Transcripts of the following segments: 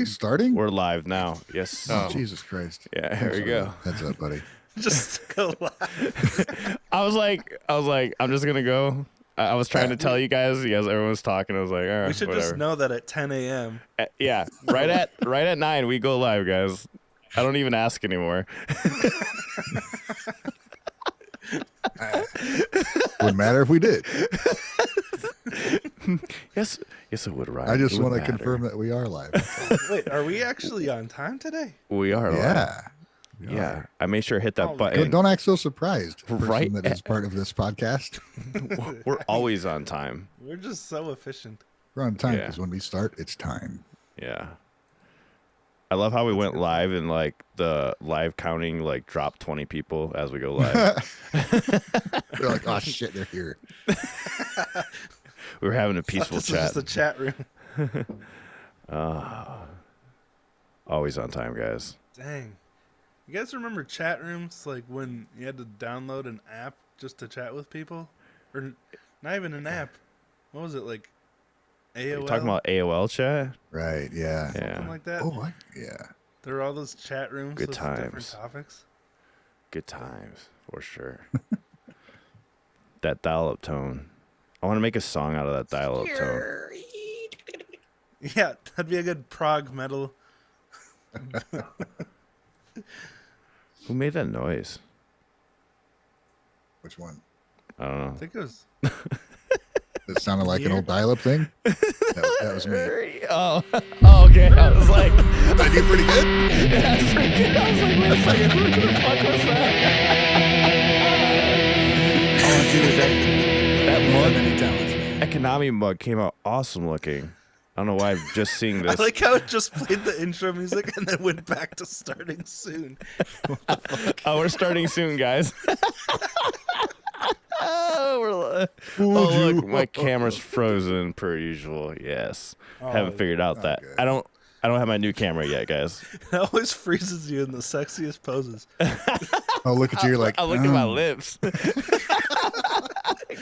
He's starting? We're live now. Yes. Oh, Jesus Christ. Yeah, here we go. Heads up, buddy. Just go live. I was like, I'm just gonna go. I was trying to tell you guys, everyone was talking. I was like, all right, We should whatever. just know that at 10 a.m. Yeah, right at 9 we go live, guys. I don't even ask anymore. Wouldn't matter if we did. Yes, it would, Ryan. I just It would want to matter. confirm that we are live. Wait, are we actually on time today? We are live. Yeah. Yeah, I made sure to hit that Oh, button. Don't act so surprised, person Right. that is part of this podcast. We're always on time. We're just so efficient. We're on time Yeah. because when we start, it's time. Yeah. I love how we went live and like the live counting like dropped 20 people as we go live. They're like, oh shit, they're here. We were having a peaceful This chat. is just a chat room. Always on time, guys. Dang. You guys remember chat rooms, like when you had to download an app just to chat with people? Or not even an app. What was it, like AOL? You talking about AOL chat? Right, yeah. Yeah. Something like that? Oh, yeah. There were all those chat rooms Good with times. different topics. Good times, for sure. That dial-up tone. I want to make a song out of that dial-up tone. Yeah, that'd be a good prog metal. Who made that noise? Which one? I don't I know. think it was... That sounded like an old dial-up thing? That was me. Oh, okay. I was like, Did I do pretty good? that's pretty good. I was like, wait a second, who the fuck was that? Oh, dude, that mug, Many talents, man. that Konami mug came out awesome looking. I don't know why I'm just seeing I this. like how it just played the intro music and then went back to starting soon. Oh, we're starting soon, guys. Oh, look, my camera's frozen per usual. Yes, haven't figured out that. good. I don't have my new camera yet, guys. It always freezes you in the sexiest poses. Oh, look at you. You're like, I look at my lips.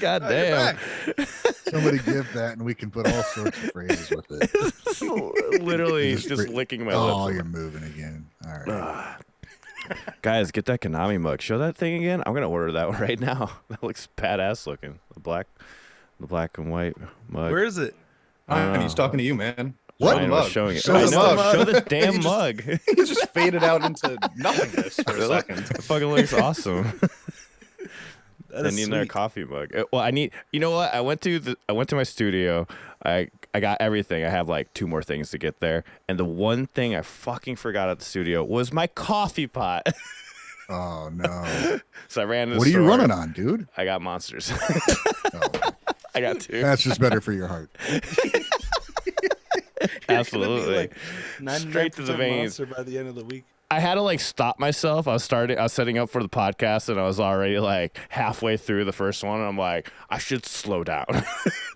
God damn. Somebody give that and we can put all sorts of phrases with it. Literally Just just free- licking my Oh, lips. you're moving again. All right. Guys, get that Konami mug. Show that thing again. I'm gonna order that one right now. That looks badass looking. The black and white mug. Where is it? He's talking to you, man. What? Ryan was showing it. Show I the know, mug. show the damn He just- mug. He just faded out into nothingness for a second. It fucking looks awesome. That I is need another sweet. coffee mug. Well, I need. You know what? I went to my studio. I got everything. I have like 2 more things to get there, and the one thing I fucking forgot at the studio was my coffee pot. Oh, no. So I ran to the What are you store. running on, dude? I got Monsters. Oh, I got 2. that's just better for your heart. Absolutely. Like 99% Straight to the veins. Monster by the end of the week. I had to like stop myself. I was setting up for the podcast, and I was already like halfway through the first one. And I'm like, I should slow down.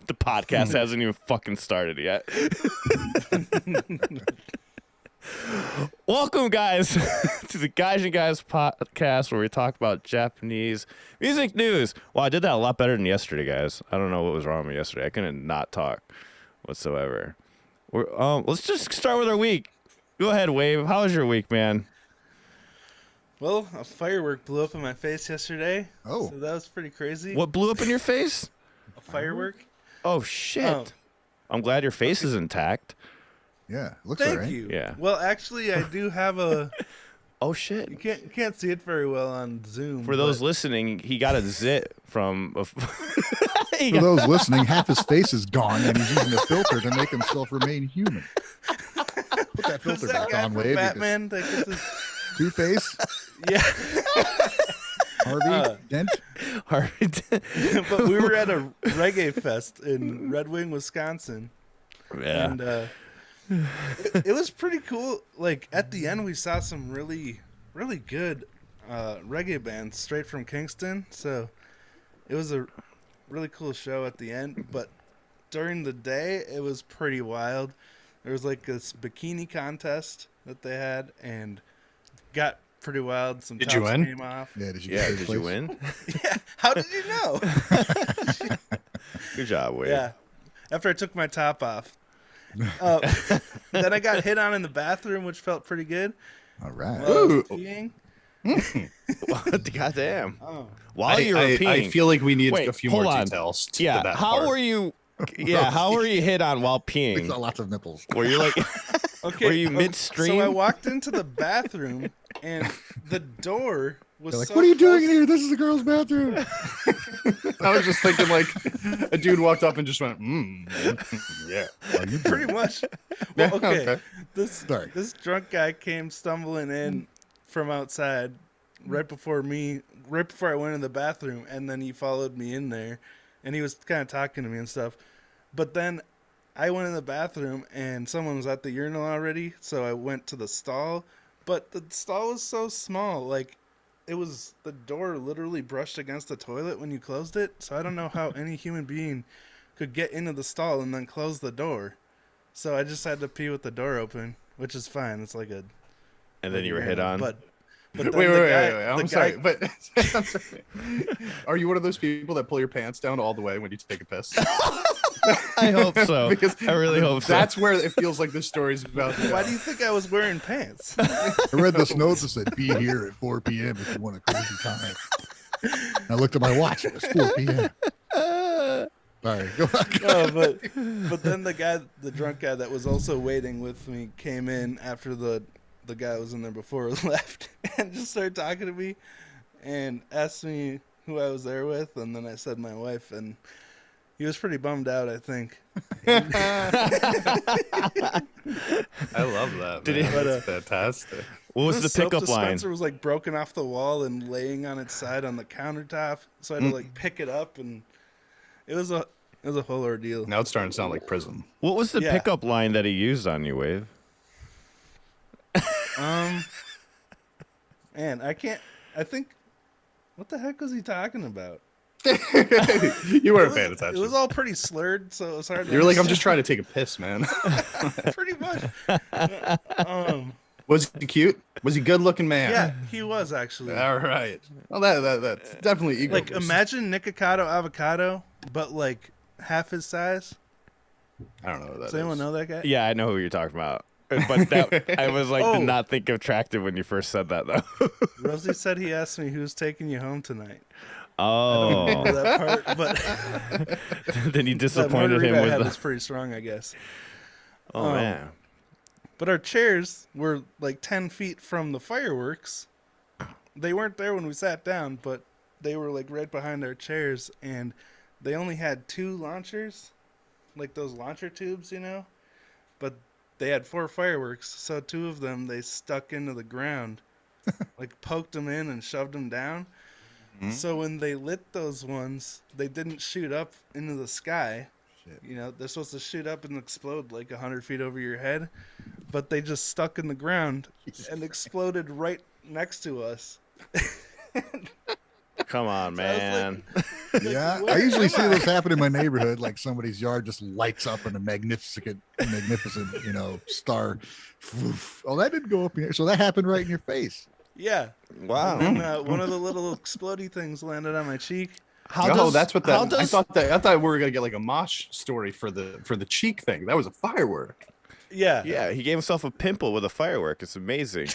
The podcast hasn't even fucking started yet. Welcome, guys, to the Guys and Guys podcast, where we talk about Japanese music news. Well, I did that a lot better than yesterday, guys. I don't know what was wrong with me yesterday. I couldn't not talk whatsoever. Let's just start with our week. Go ahead, Wave. How was your week, man? Well, a firework blew up in my face yesterday. Oh. So that was pretty crazy. What blew up in your face? A firework? Oh, shit. Oh. I'm glad your face is intact. Yeah, looks all Thank right. you. Yeah. Well, actually, I do have a... Oh, shit. You can't see it very well on Zoom. For those but- listening, he got a zit from... For those listening, half his face is gone, and he's using a filter to make himself remain human. Put that Who's filter that back guy on, from Wave. Batman? That gets his... Two-Face, Yeah. Harvey Dent. But we were at a reggae fest in Red Wing, Wisconsin. Yeah. And it was pretty cool. Like, at the end, we saw some really, really good reggae bands straight from Kingston. So it was a really cool show at the end. But during the day, it was pretty wild. There was like this bikini contest that they had and got pretty wild. Some Did you tops win? came off. Yeah, did you Yeah, get did third you place? win? Yeah. How did you know? Good job, Wade. Yeah. After I took my top off. Then I got hit on in the bathroom, which felt pretty good. All right. While I was Ooh. peeing. What? Goddamn. Oh. While you were peeing. I feel like we need Wait, a few hold more on. details to Yeah. that How part. were you? Yeah. How were you hit on while He's peeing? got lots of nipples. Were you like? Okay. Were you So midstream? I walked into the bathroom, and the door was They're like, so what are you doing close- here? This is the girl's bathroom. I was just thinking like a dude walked up and just went, yeah. Are you Pretty much. Well, okay. Okay. Sorry. This drunk guy came stumbling in from outside right before I went in the bathroom, and then he followed me in there, and he was kind of talking to me and stuff. But then I went in the bathroom, and someone was at the urinal already, so I went to the stall. But the stall was so small, like the door literally brushed against the toilet when you closed it. So I don't know how any human being could get into the stall and then close the door. So I just had to pee with the door open, which is fine. It's like a. And then you were hit on. But Wait, then wait, the wait, guy- wait. I'm the sorry, guy- but I'm sorry. Are you one of those people that pull your pants down all the way when you take a piss? I hope so. Because I really hope so. that's where it feels like this story's about. to go. Why do you think I was wearing pants? I read this note that said, be here at 4 p.m. if you want a crazy time. I looked at my watch. It was 4 p.m. Sorry. Go on. No, but then the drunk guy that was also waiting with me came in after the guy that was in there before left and just started talking to me and asked me who I was there with, and then I said my wife, and he was pretty bummed out, I think. I love that. Did Man. he- That's fantastic. What was the soap pickup line? dispenser was like broken off the wall and laying on its side on the countertop, so I had to like pick it up, and it was a whole ordeal. Now it's starting to sound like prison. What was the Yeah. pickup line that he used on you, Wave? Man, I think, what the heck was he talking about? You weren't paying It attention. was all pretty slurred, so it was hard to You're like, I'm understand. just trying to take a piss, man. Pretty much. Was he cute? Was he good looking, man? Yeah, he was actually. All right. Well, that's definitely ego. Like, boost. imagine Nikocado Avocado, but like half his size. I don't know what that Does anyone is. know that guy? Yeah, I know who you're talking about. But that I was like, Oh. did not think attractive when you first said that though. Rosie said he asked me who's taking you home tonight. Oh, Remember that part, but then you that disappointed him margarita I with. had The... was pretty strong, I guess. Oh man. But our chairs were like 10 feet from the fireworks. They weren't there when we sat down, but they were like right behind our chairs, and they only had 2 launchers, like those launcher tubes, you know? But they had 4 fireworks, so 2 of them they stuck into the ground, like poked them in and shoved them down. So when they lit those ones, they didn't shoot up into the sky. Shit. You know, they're supposed to shoot up and explode like 100 feet over your head, but they just stuck in the ground and exploded right next to us. Come on, So I was man. Yeah, What? I usually see Come on. this happen in my neighborhood. Like somebody's yard just lights up in a magnificent, star. Oh, that didn't go up in here. So that happened right in your face. Yeah. Wow. And one of the little explodey things landed on my cheek. How that's what how that. I does- thought we were gonna get like a mosh story for the cheek thing. That was a firework. Yeah. Yeah, he gave himself a pimple with a firework. It's amazing.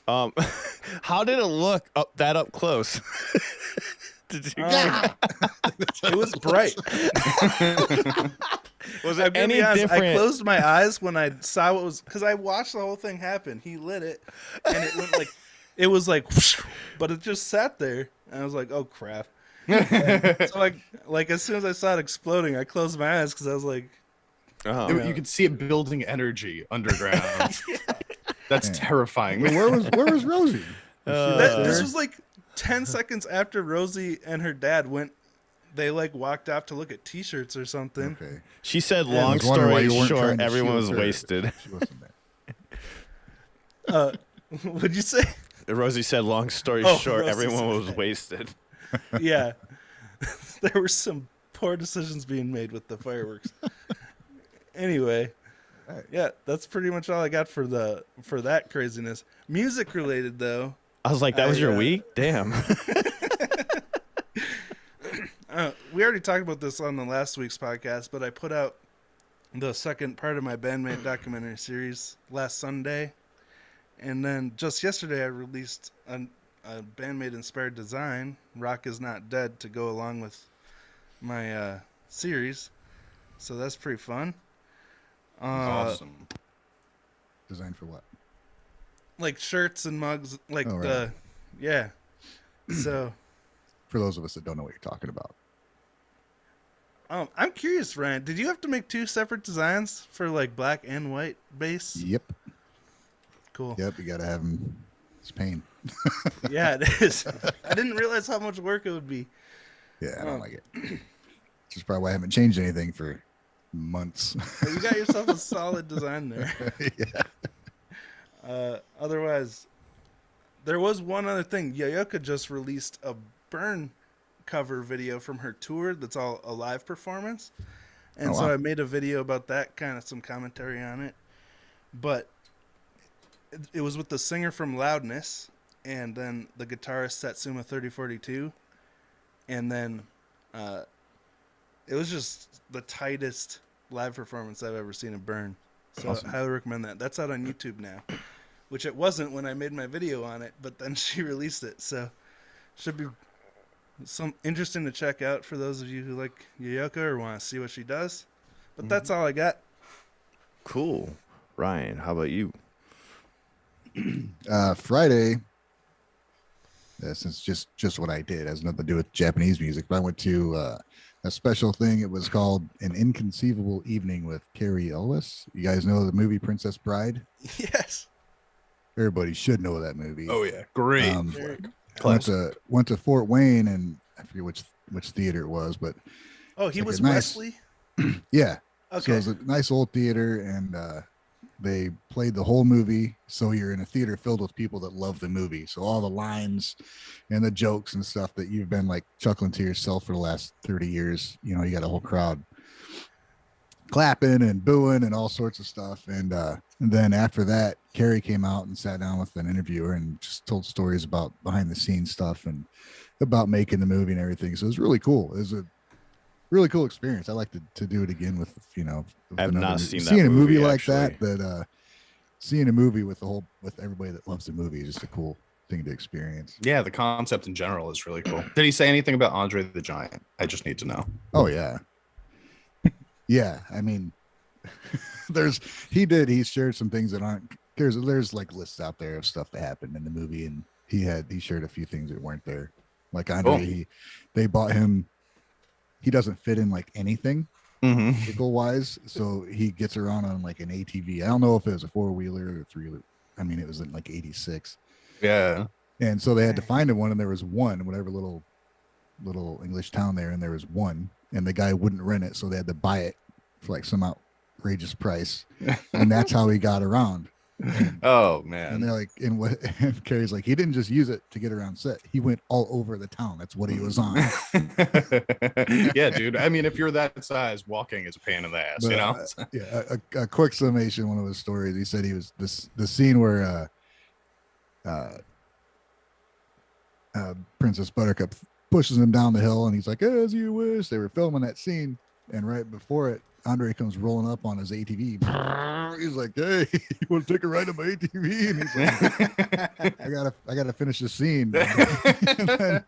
How did it look up close? Did you, It was bright. was I'm it gonna any be honest, different? I closed my eyes when I saw what was, because I watched the whole thing happen. He lit it, and it went like, it was like, whoosh, but it just sat there, and I was like, oh crap. So like as soon as I saw it exploding, I closed my eyes because I was like, Oh. You could see it building energy underground. That's Yeah. terrifying. Where was Rosie? this was like 10 seconds after Rosie and her dad went. They like walked off to look at T-shirts or something. Okay. She said, Yeah, I long was wondering why story you weren't trying short, to everyone shield was her. wasted. She wasn't there. What'd you say? Rosie said, long story Oh, short, Rosie everyone said was that. wasted. Yeah, there were some poor decisions being made with the fireworks. Anyway, Right. yeah, that's pretty much all I got for that craziness. Music related though, I was like, that was your I, week? Damn. we already talked about this on the last week's podcast, but I put out the second part of my Band-Maid documentary series last Sunday. And then just yesterday I released a Band-Maid inspired design, Rock is Not Dead, to go along with my series. So that's pretty fun. Awesome. Designed for what? Like shirts and mugs, like Oh, right. yeah. So For those of us that don't know what you're talking about. I'm curious, Ryan, did you have to make 2 separate designs for like black and white base? Yep. Cool. Yep. You got to have them. It's pain. Yeah, it is. I didn't realize how much work it would be. Yeah, I don't like it. Which is probably why I haven't changed anything for months. But you got yourself a solid design there. Yeah. Otherwise, there was one other thing. Yoyoka just released a burn cover video from her tour that's all a live performance. And so wow. I made a video about that, kind of some commentary on it. But it was with the singer from Loudness and then the guitarist Satsuma 3042. And then it was just the tightest live performance I've ever seen of Burn. So Awesome. I highly recommend that. That's out on YouTube now, which it wasn't when I made my video on it, but then she released it. So should be some interesting to check out for those of you who like Yoyoka or want to see what she does. But that's all I got. Cool. Ryan, how about you? Friday. Since just what I did has nothing to do with Japanese music, but I went to a special thing. It was called An Inconceivable Evening with Carrie Ellis. You guys know the movie Princess Bride? Yes. Everybody should know that movie. Oh yeah, great. Went to Fort Wayne, and I forget which theater it was, but Oh, he like was a nice- Wesley? yeah. So Okay. it was a nice old theater, and they played the whole movie. So you're in a theater filled with people that love the movie. So all the lines and the jokes and stuff that you've been like chuckling to yourself for the last 30 years, you know, you got a whole crowd clapping and booing and all sorts of stuff. And then after that, Carrie came out and sat down with an interviewer and just told stories about behind the scenes stuff and about making the movie and everything. So it was really cool. It was a really cool experience. I like to do it again with, you know, with I've another not movie. seen that seeing a movie movie, like actually. that seeing a movie with everybody that loves the movie is just a cool thing to experience. Yeah, the concept in general is really cool. Did he say anything about Andre the Giant? I just need to know. Oh yeah. Yeah. I mean, he shared some things that aren't, there's like lists out there of stuff that happened in the movie, and he shared a few things that weren't there. Like Andre, they bought him, he doesn't fit in like anything vehicle wise, so he gets around on like an ATV. I don't know if it was a 4-wheeler or 3-wheeler. I mean, it was in like 86. Yeah. And so they had to find him one, and there was one, whatever little English town there, and there was one, and the guy wouldn't rent it, so they had to buy it for like some outrageous price, and that's how he got around. Oh And man. they're like, and Carrie's like, he didn't just use it to get around set. He went all over the town. That's what he was on. Yeah, dude. I mean, if you're that size, walking is a pain in the ass, But, you know? yeah. A quick summation. One of his stories. He said he was the scene where Princess Buttercup pushes him down the hill, and he's like, "As you wish." They were filming that scene, and right before it, Andre comes rolling up on his ATV. He's like, "Hey, you want to take a ride on my ATV?" And he's like, I gotta finish the scene, and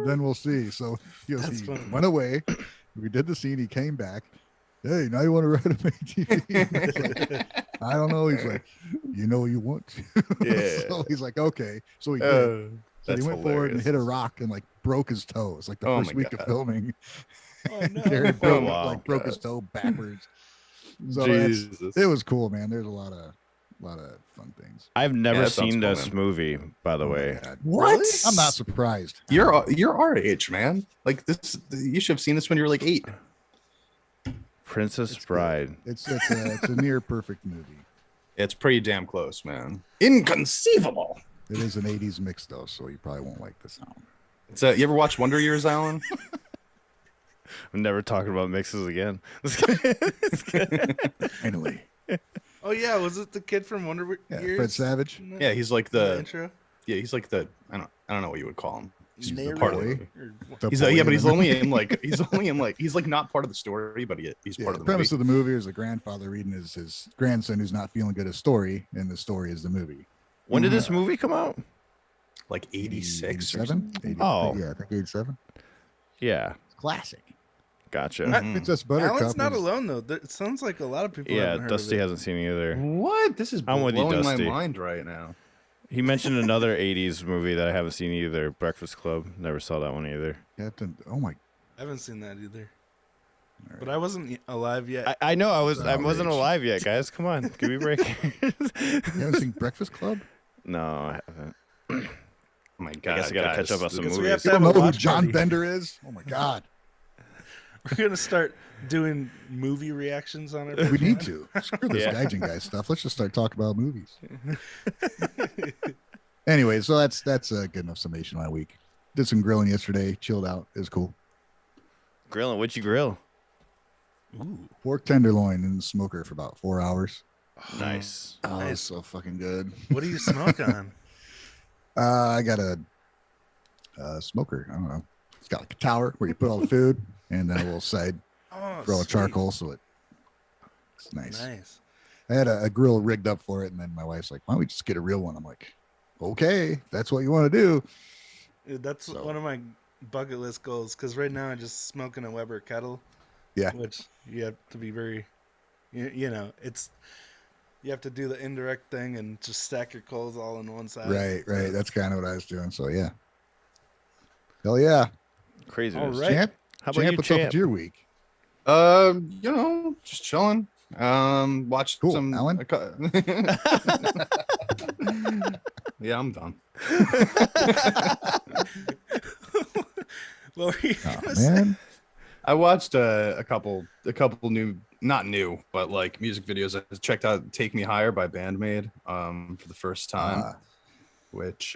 then we'll see. So he went away. We did the scene. He came back. Hey, now you want to ride on my ATV? Like, I don't know. He's like, you know you want to. Yeah. So he's like, okay. So he did. So That's he went forward and hilarious. hit a rock and like broke his toe. It's like the Oh first my week God. of filming. Oh, no. Gary broke, wow. like broke his toe backwards. So Jesus. it was cool, man. There's a lot of fun things. I've never that sounds seen cool, this man. movie, by the Oh my way. God. What? I'm not surprised. You're our age, man. Like this, you should have seen this when you were like 8. Princess It's good. Bride. It's a near perfect movie. It's pretty damn close, man. Inconceivable. It is an 80s mix though, so you probably won't like the sound. It's you ever watch Wonder Years, Alan? I'm never talking about mixes again. Finally. Oh yeah, was it the kid from Wonder Yeah, Years? Fred Savage. Yeah, he's like In the the intro. I don't know what you would call him. He's a narrator part of the movie. or what? The He's boy yeah, but in he's the only in like he's like not part of the story, but he's Yeah, part the of the premise movie. of the movie is a grandfather reading his grandson who's not feeling good a story, and the story is the movie. When did this movie come out? Like 86 or 87? something. Oh. Yeah, I think 87. Yeah, Classic. gotcha. Princess Buttercup. Alan's not is- alone though. It sounds like a lot of people Yeah, haven't heard Dusty of it. hasn't seen it either. What? This is I'm with you, blowing my Dusty. mind right now. He mentioned another 80s movie that I haven't seen either, Breakfast Club. Never saw that one either. Captain. Oh my. I haven't seen that either. But I wasn't alive yet. I know I wasn't Outrage. alive yet, guys. Come on, give me a break. You haven't seen Breakfast Club? No, I haven't. Oh my god! I guess I gotta guys, catch up on some Because we movies. have to You don't have a know who watch John party. Bender is? Oh my God. We're gonna start doing movie reactions on it. We need to. Screw this Yeah. Gaijin guy stuff. Let's just start talking about movies. Anyway, so that's a good enough summation of my week. Did some grilling yesterday. Chilled out. It was cool. Grilling? What'd you grill? Ooh, Pork tenderloin in the smoker for about 4 hours. Nice. Oh, Nice. it's so fucking good. what do you smoke on? I got a smoker. I don't know. It's got like a tower where you put all the food, and then a little side Oh, throw a sweet. charcoal, so it's nice. Nice. I had a grill rigged up for it, and then my wife's like, "Why don't we just get a real one?" I'm like, "Okay, if that's what you want to do." Dude, that's So- one of my bucket list goals. Because right now I just smoke in a Weber kettle. Yeah. Which you have to be very, you know, it's you have to do the indirect thing and just stack your coals all on one side. Right. That's kind of what I was doing. So yeah, hell yeah. Crazy. All right. Champ, How about Champ, you, what's up with Champ? your week? You know, just chilling. Watched Cool. some. Alan? Yeah, I'm done. What were you Oh gonna say? man, I watched a couple new, not new, but like music videos. I checked out "Take Me Higher" by Band-Maid for the first time, which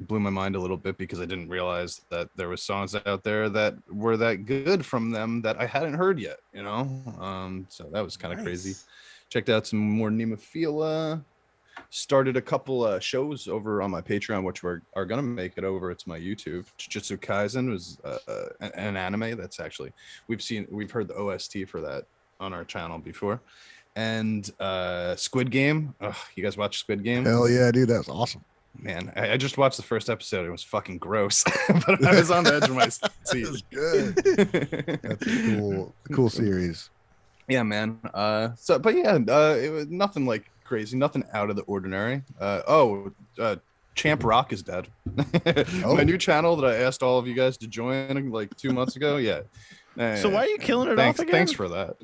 blew my mind a little bit because I didn't realize that there was songs out there that were that good from them that I hadn't heard yet. You know, so that was kind of crazy. Nice. Checked out some more Nemophila. Started a couple shows over on my Patreon, which are gonna make it over to my YouTube. Jujutsu Kaisen was an anime that's actually we've heard the OST for that on our channel before, and Squid Game. Ugh, you guys watch Squid Game? hell yeah, dude, that was awesome. Man, I just watched the first episode. It was fucking gross, but I was on the edge of my seat. It was good. That's a cool series. Yeah, man. But yeah, it was nothing like crazy, nothing out of the ordinary. Champ Rock is dead. My new channel that I asked all of you guys to join like 2 months ago. Yeah. So why are you killing it Thanks, off again? thanks for that.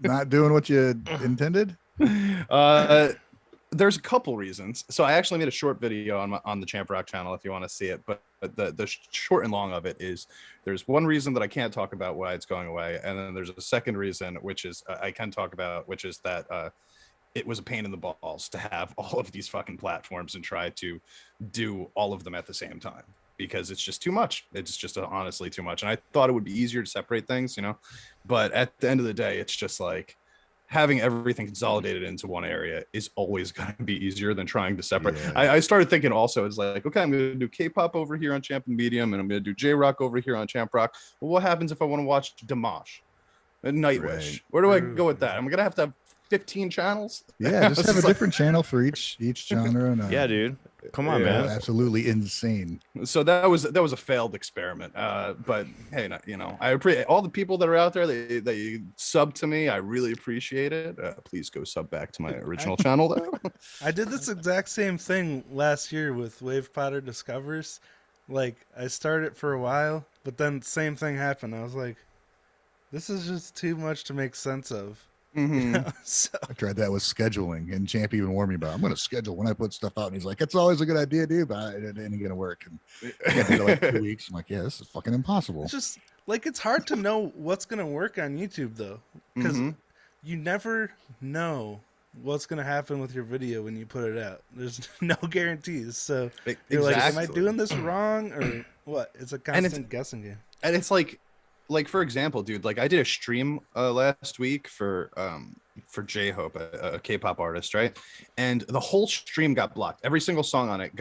Not doing what you intended. There's a couple reasons. So I actually made a short video on the Champ Rock channel if you want to see it. But the short and long of it is there's one reason that I can't talk about why it's going away, and then there's a second reason which is I can talk about, which is that it was a pain in the balls to have all of these fucking platforms and try to do all of them at the same time because it's just too much. It's just honestly too much. And I thought it would be easier to separate things, you know, but at the end of the day, it's just like having everything consolidated into one area is always going to be easier than trying to separate. Yeah. I started thinking also, it's like, okay, I'm going to do K-pop over here on Champ and Medium, and I'm going to do JRock over here on Champ Rock. Well, what happens if I want to watch Dimash and Nightwish? Right. Where do I go with that? I'm going to have 15 channels. Yeah, just have a It's like- different channel for each genre. And, Yeah, dude. Come on, Yeah. man. absolutely insane. So that was a failed experiment. But hey, you know, I appreciate all the people that are out there. They sub to me. I really appreciate it. Please go sub back to my original channel though. I did this exact same thing last year with Wave Potter Discovers. Like, I started for a while, but then same thing happened. I was like, this is just too much to make sense of. Mhm. So I tried that with scheduling, and Champ even warned me about. I'm going to schedule when I put stuff out, and he's like, "It's always a good idea, dude, but it ain't going to work." And I did it like 2 weeks. I'm like, "Yeah, this is fucking impossible." it's just like it's hard to know what's gonna work on YouTube though, because Mhm. you never know what's gonna happen with your video when you put it out. There's no guarantees. So you're like, am I doing this wrong or what? It's a constant guessing game. And it's like like for example, dude, like I did a stream last week for J-Hope, a K-pop artist, right? And the whole stream got blocked. Every single song on it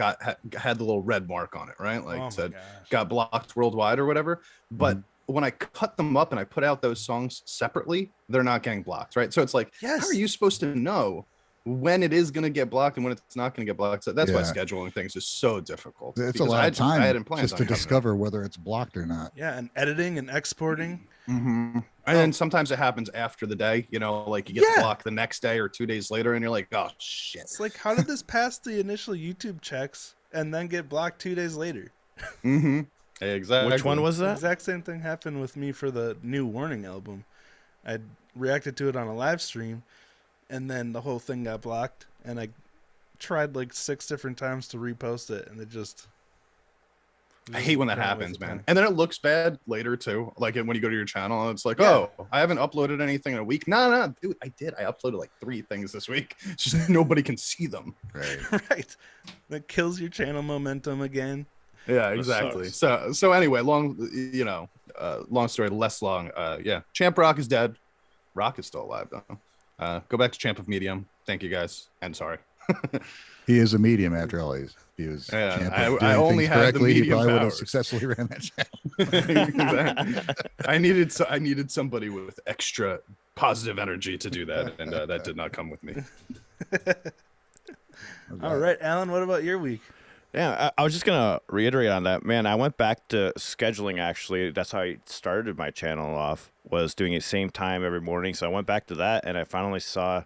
had the little red mark on it, right? Like said got blocked worldwide or whatever. But when I cut them up and I put out those songs separately, they're not getting blocked, right? So it's like, how are you supposed to know when it is going to get blocked and when it's not going to get blocked? So that's why scheduling things is so difficult. It's a lot of time just to discover whether it's blocked or not. Yeah, and editing and exporting. And then sometimes it happens after the day, you know, like you get blocked the next day or 2 days later and you're like, oh shit. It's like, how did this pass the initial YouTube checks and then get blocked 2 days later? Exactly. Which one was that? The exact same thing happened with me for the new Warning album. I reacted to it on a live stream, and then the whole thing got blocked, and I tried like 6 different times to repost it, and it just... I hate when that happens, man. And then it looks bad later too. Like when you go to your channel and it's like, oh, I haven't uploaded anything in a week. No, dude, I did. I uploaded like 3 things this week. It's just nobody can see them. Right. That kills your channel momentum again. Yeah, exactly. So anyway, long story, less long. Yeah, Champ Rock is dead. Rock is still alive though. Go back to Champ of Medium. Thank you guys. And sorry. He is a medium after all. He was champ of I only had correctly. the He probably would have powers. successfully ran that channel. I needed somebody with extra positive energy to do that, and that did not come with me. All right, Alan, what about your week? Yeah, I was just going to reiterate on that. Man, I went back to scheduling, actually. That's how I started my channel off, was doing it same time every morning. So I went back to that, and I finally saw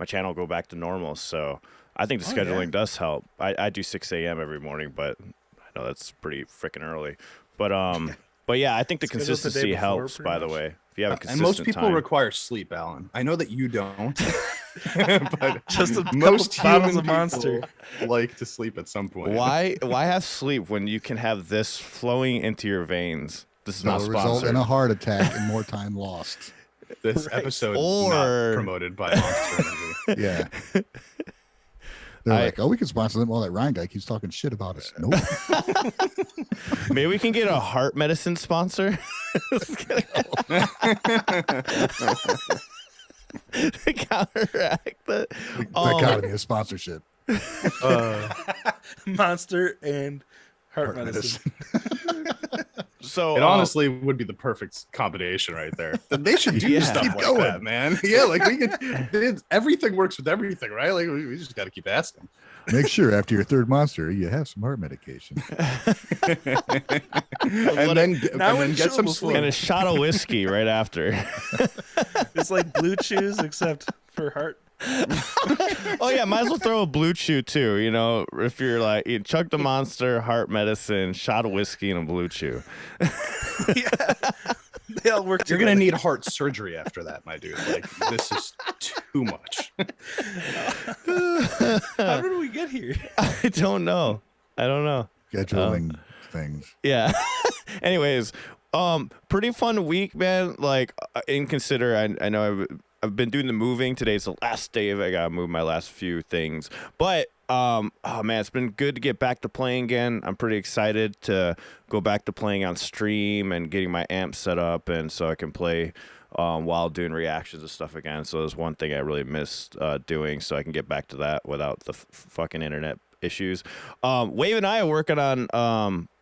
my channel go back to normal. So I think the scheduling does help. I do 6 a.m. every morning, but I know that's pretty freaking early. But yeah, I think the consistency helps, by the way. If you have a consistent and most people time. require sleep, Alan. I know that you don't. But just most bottles human of Monster like to sleep at some point. Why have sleep when you can have this flowing into your veins? This is not result sponsored. in a heart attack and more time lost. This episode Or- not promoted by Monster Energy. Yeah. They're like, oh, we can sponsor them. All that Ryan guy keeps talking shit about us. Nope. Maybe we can get a heart medicine sponsor. To counteract the Dichotomy of sponsorship. Monster and heart medicine. So It honestly would be the perfect combination right there. They should do stuff Keep like going. that, man. Yeah, like we could. Everything works with everything, right? Like we just got to keep asking. Make sure after your third monster, you have some heart medication. and then get some sleep. and a shot of whiskey right after. It's like Blue Chews except for heart. Oh yeah, might as well throw a Blue Chew too. You know, if you're like, you chug the Monster, heart medicine, shot of whiskey, and a Blue Chew. They all work You're together. gonna need heart surgery after that, my dude. Like this is too much. How did we get here? I don't know. Scheduling things. Yeah. Anyways, pretty fun week, man. Like, I know I've been doing the moving. Today's the last day I gotta move my last few things. But oh man, it's been good to get back to playing again. I'm pretty excited to go back to playing on stream and getting my amp set up, and so I can play while doing reactions and stuff again. So there's one thing I really missed doing, so I can get back to that without the fucking internet issues. Wave and I are working on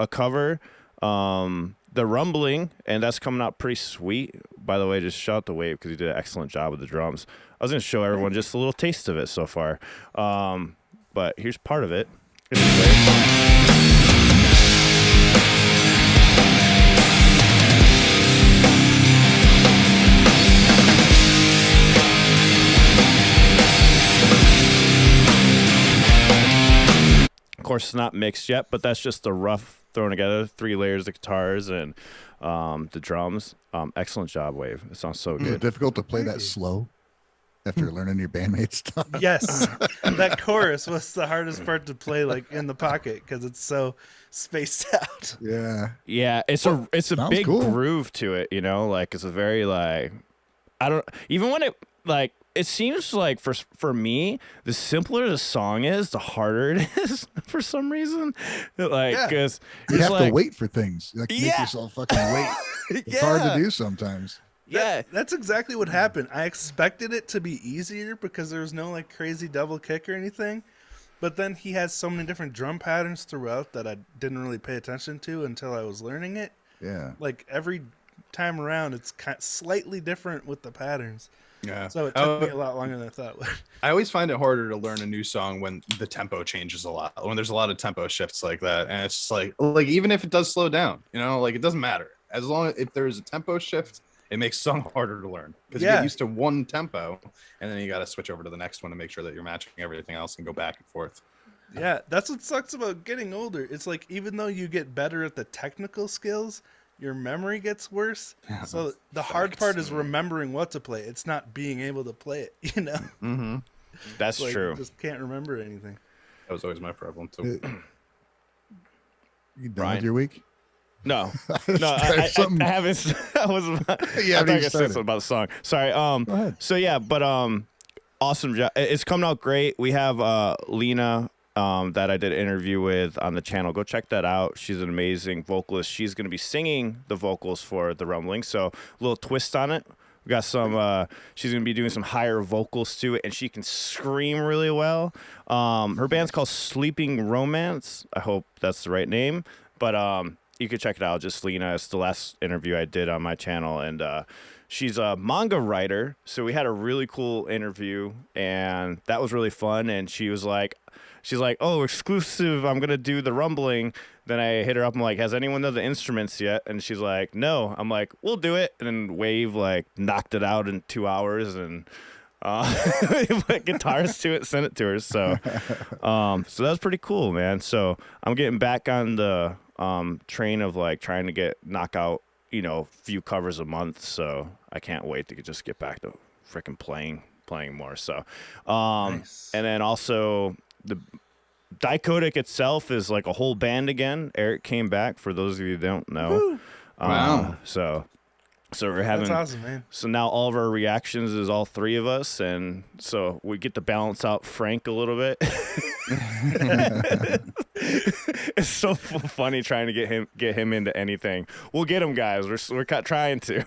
a cover, The Rumbling, and that's coming out pretty sweet. By the way, just shout out to Wave because he did an excellent job with the drums. I was going to show everyone just a little taste of it so far. But here's part of it. Of course, it's not mixed yet, but that's just the rough thrown together, 3 layers of guitars and the drums. Excellent job, Wave. It sounds so Is it good. difficult to play that slow after learning your bandmate stuff? Yes, that chorus was the hardest part to play, like in the pocket, because it's so spaced out. Yeah. Yeah, it's a sounds big cool. groove to it, you know, like it's a very like, I don't, even when it like it seems like for me, the simpler the song is, the harder it is for some reason. Like, because you have to wait for things. Like, make yourself fucking wait. It's hard to do sometimes. That's exactly what happened. I expected it to be easier because there was no like crazy double kick or anything. But then he has so many different drum patterns throughout that I didn't really pay attention to until I was learning it. Yeah. Like every time around, it's slightly different with the patterns. Yeah. So it took me a lot longer than I thought. I always find it harder to learn a new song when the tempo changes a lot, when there's a lot of tempo shifts like that. And it's just like even if it does slow down, you know, like it doesn't matter. As long as if there's a tempo shift, it makes the song harder to learn because you get used to one tempo and then you got to switch over to the next one to make sure that you're matching everything else and go back and forth. Yeah, that's what sucks about getting older. It's like even though you get better at the technical skills, your memory gets worse. Yeah, so the hard part is remembering what to play. It's not being able to play it, you know? Mm-hmm. That's like, true. You just can't remember anything. That was always my problem too. You done with your week? No, I haven't. I was. I thought I could say something about the song. Sorry. Go ahead. So yeah, but awesome job. It's coming out great. We have Lena that I did an interview with on the channel. Go check that out. She's an amazing vocalist. She's going to be singing the vocals for the Rumbling. So a little twist on it. We got some. She's going to be doing some higher vocals to it, and she can scream really well. Her band's called Sleeping Romance. I hope that's the right name, but you could check it out. Just Lena. It's the last interview I did on my channel, and she's a manga writer. So we had a really cool interview, and that was really fun. And she's like, "Oh, exclusive! I'm gonna do the Rumbling." Then I hit her up. I'm like, "Has anyone done the instruments yet?" And she's like, "No." I'm like, "We'll do it." And then Wave like knocked it out in 2 hours, and put guitars to it, sent it to her. So, so that's pretty cool, man. So I'm getting back on the train of like trying to knock out, you know, a few covers a month. So I can't wait to just get back to freaking playing more. So, nice. And then also the Dicodic itself is like a whole band again. Eric came back, for those of you who don't know. Wow. So we're having. That's awesome, man. So now all of our reactions is all three of us, and so we get to balance out Frank a little bit. It's so funny trying to get him into anything. We'll get him, guys. We're trying to.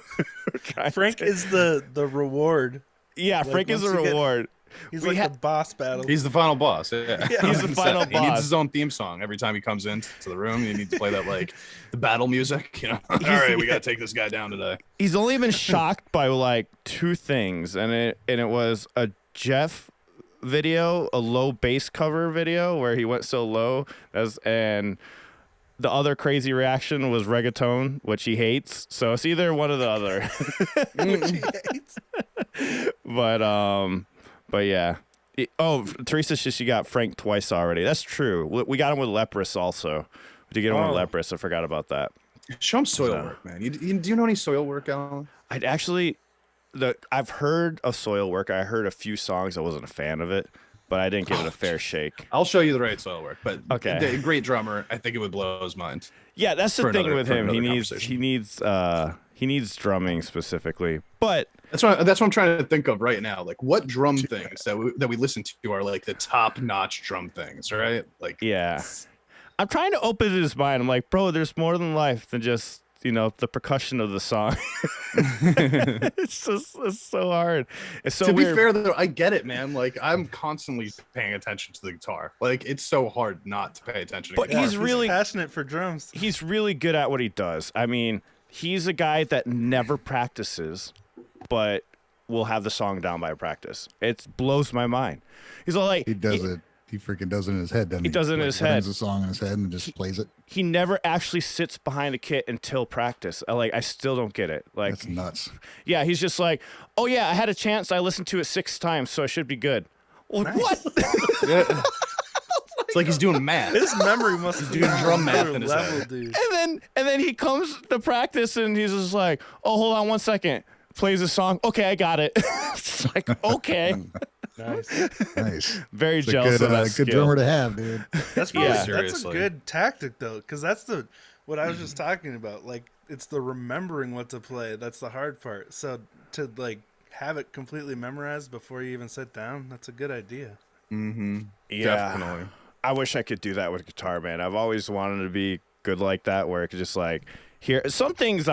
Frank is the reward. Yeah, like, Frank is the reward. He's like the boss battle. He's the final boss. Yeah. He's the final boss. He needs his own theme song every time he comes into the room. He needs to play that like the battle music. You know, all right, we got to take this guy down today. He's only been shocked by like two things, and it was a Jeff video, a low bass cover video where he went so low, and the other crazy reaction was reggaeton, which he hates. So it's either one or the other. Which he hates. But yeah. Teresa says she got Frank twice already. That's true. We got him with Leprous also. To get him with Leprous, I forgot about that. Show him soil work, man. Do you know any soil work, Alan? I've heard of soil work. I heard a few songs. I wasn't a fan of it, but I didn't give it a fair shake. I'll show you the right soil work. But okay, great drummer. I think it would blow his mind. Yeah, that's the thing with him. He needs drumming specifically. But that's what I'm trying to think of right now. Like, what drum things that we listen to are like the top-notch drum things, right? Like, yeah. I'm trying to open his mind. I'm like, bro, there's more than life than just, you know, the percussion of the song. It's so hard. It's so weird. To be fair, though, I get it, man. Like, I'm constantly paying attention to the guitar. Like, it's so hard not to pay attention to But guitar. he's really passionate for drums. He's really good at what he does. I mean, he's a guy that never practices, but will have the song down by practice. It blows my mind. He's all like, he does it. He freaking does it in his head, doesn't he? He does it in his head. He a song in his head and just plays it. He never actually sits behind a kit until practice. I still don't get it. Like, that's nuts. Yeah, he's just like, oh yeah, I had a chance. I listened to it 6 times, so I should be good. Well, nice. What? Yeah. It's like he's doing math. His memory must be doing drum math in his level, head. Dude. And then he comes to practice and he's just like, oh, hold on 1 second. Plays a song. Okay, I got it. It's like, okay. Nice. Very jealous of that skill. Good drummer to have, dude. That's probably, that's a seriously. good tactic though, because that's what I was just talking about. Like, it's the remembering what to play that's the hard part. So to like have it completely memorized before you even sit down, that's a good idea. Mm-hmm. Yeah. Definitely. I wish I could do that with guitar, man. I've always wanted to be good like that, where I could just like hear some things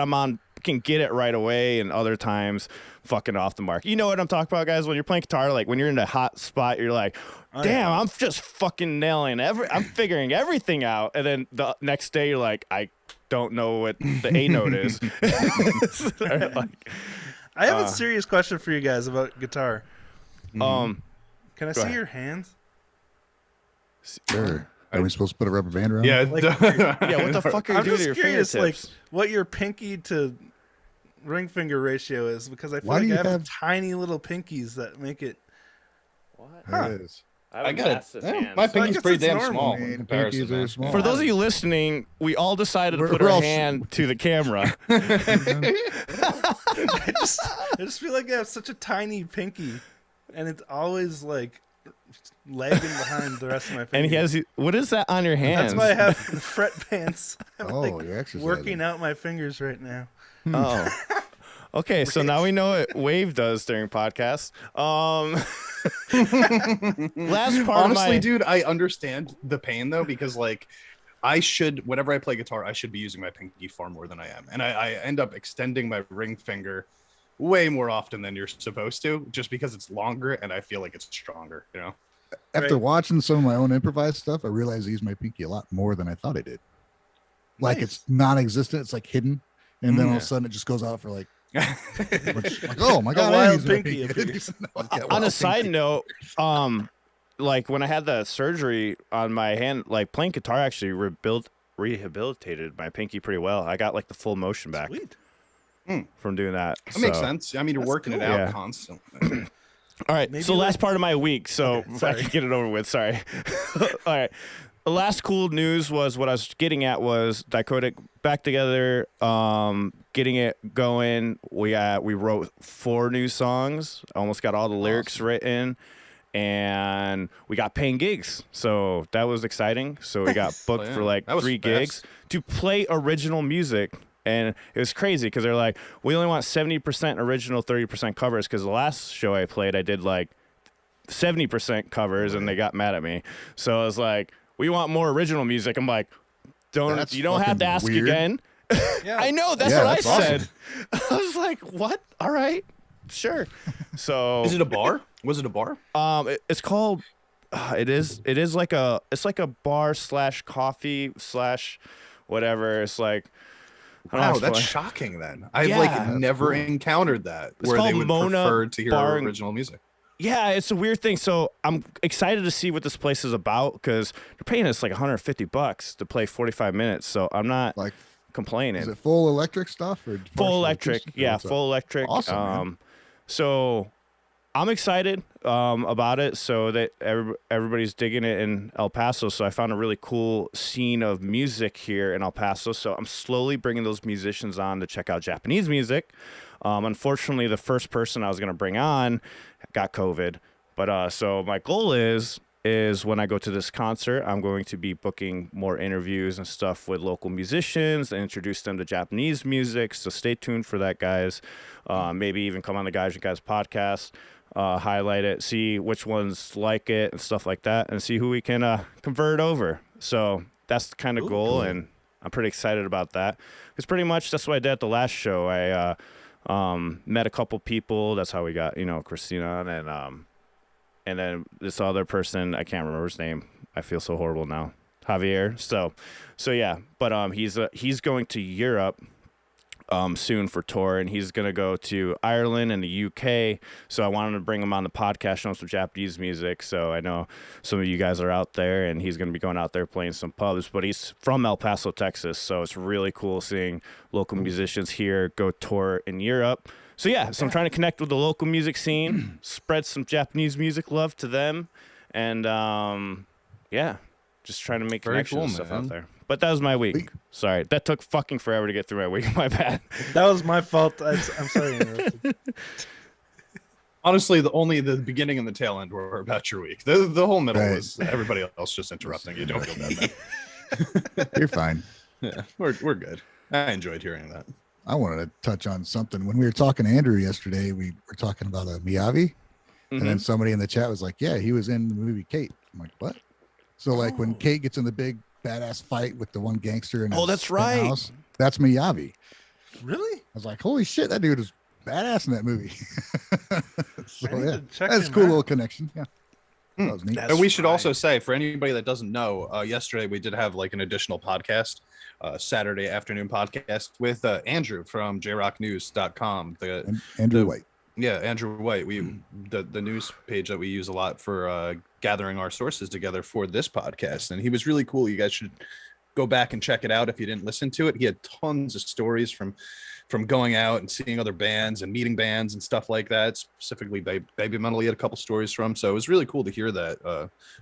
can get it right away, and other times fucking off the mark. You know what I'm talking about, guys? When you're playing guitar, like when you're in a hot spot, you're like, damn, I'm just fucking nailing I'm figuring everything out. And then the next day you're like, I don't know what the A note is. Like, I have a serious question for you guys about guitar. Can I see your hands? Sure. Are we supposed to put a rubber band around? Yeah. Yeah, what the fuck are you I'm doing just to your curious, fingertips? like, what your pinky to ring finger ratio is, because I feel Why do like I you have have- tiny little pinkies that make it. What? There it is. I got it. My pinky's guess pretty it's damn normal. small I mean, in comparison. pinkies are Man. small. For those of you listening, we all decided to We're- put we're our all- hand to the camera. I just feel like I have such a tiny pinky, and it's always like lagging behind the rest of my fingers. And he has, what is that on your hands? That's why I have the fret pants. I'm Oh, like you're exercising. working out my fingers right now. Oh. Okay, so now we know what Wave does during podcasts. Last part Honestly, of my... dude, I understand the pain though, because like whenever I play guitar, I should be using my pinky far more than I am. And I end up extending my ring finger way more often than you're supposed to, just because it's longer and I feel like it's stronger, you know? After Right. watching some of my own improvised stuff, I realized I use my pinky a lot more than I thought I did. Like Nice. it's non-existent. It's like hidden. And then all of Yeah. a sudden it just goes out for like, like oh my God. wild I'm using my pinky pinky. appears. Yeah, On wild a side pinky. note, like when I had the surgery on my hand, like playing guitar actually rehabilitated my pinky pretty well. I got like the full motion back Sweet. from doing that. That makes So- sense. I mean, you're That's working it cool. out Yeah. constantly. All right, Maybe so last part of my week, so Okay, if I sorry. can get it over with. Sorry. All right. The last cool news was what I was getting at was Dichotic back together, getting it going. We wrote 4 new songs, almost got all the lyrics written, and we got paying gigs. So that was exciting. So we got booked yeah. for like That was 3 gigs fast. to play original music. And it was crazy because they're like, we only want 70% original, 30% covers. Because the last show I played, I did like 70% covers, and they got mad at me. So I was like, we want more original music. I'm like, That's you don't have to fucking ask weird. again. Yeah. I know, that's Yeah, what that's I awesome. said. I was like, what? All right, sure. So Is it a bar? Was it a bar? it's called. It is like it's like a bar / coffee / whatever. It's like. I don't know Wow, how to that's explain. shocking then. I've Yeah. like That's never cool. encountered that It's where they called would Mona prefer to hear Bar and- original music. Yeah, it's a weird thing. So I'm excited to see what this place is about because they're paying us like $150 to play 45 minutes. So I'm not Like, complaining. is it full electric stuff or Full partial electric, acoustic or yeah, what's up? full electric. Awesome, man. So I'm excited about it. So that everybody's digging it in El Paso. So I found a really cool scene of music here in El Paso. So I'm slowly bringing those musicians on to check out Japanese music. Unfortunately, the first person I was going to bring on got COVID. But so my goal is when I go to this concert, I'm going to be booking more interviews and stuff with local musicians and introduce them to Japanese music. So stay tuned for that, guys. Maybe even come on the Guys and Guys podcast, highlight it, see which ones like it and stuff like that, and see who we can convert over. So that's the kind of goal, and I'm pretty excited about that. Because pretty much that's what I did at the last show. I met a couple people. That's how we got, Christina on, and then this other person, I can't remember his name. I feel so horrible now. Javier. So yeah, but he's going to Europe soon for tour, and he's going to go to Ireland and the UK. So I wanted to bring him on the podcast, show him some Japanese music. So I know some of you guys are out there, and he's going to be going out there playing some pubs, but he's from El Paso, Texas. So it's really cool seeing local musicians here go tour in Europe. So yeah, so I'm trying to connect with the local music scene, spread some Japanese music love to them, and yeah, just trying to make Very connections cool, and stuff man. out there. But that was my week. Sorry, that took fucking forever to get through my week. My bad. That was my fault. I'm sorry. I interrupted. Honestly, only the beginning and the tail end were about your week. The whole middle Right. was everybody else just interrupting you. Don't feel bad, man. You're fine. Yeah, we're good. I enjoyed hearing that. I wanted to touch on something. When we were talking to Andrew yesterday, we were talking about a Miyavi, and then somebody in the chat was like, "Yeah, he was in the movie Kate." I'm like, "What?" So like when Kate gets in the big badass fight with the one gangster in his that's right. penthouse, that's Miyavi. Really? I was like, "Holy shit, that dude is badass in that movie." So I need yeah, to check that's a him cool out. little connection. Yeah, that was neat. And we should also say, for anybody that doesn't know, yesterday we did have like an additional podcast, Saturday afternoon podcast with Andrew from JRockNews.com. Andrew White. Yeah, Andrew White. The news page that we use a lot for gathering our sources together for this podcast, and he was really cool. You guys should go back and check it out if you didn't listen to it. He had tons of stories from going out and seeing other bands and meeting bands and stuff like that. Specifically, BABYMETAL, he had a couple stories from. So it was really cool to hear that.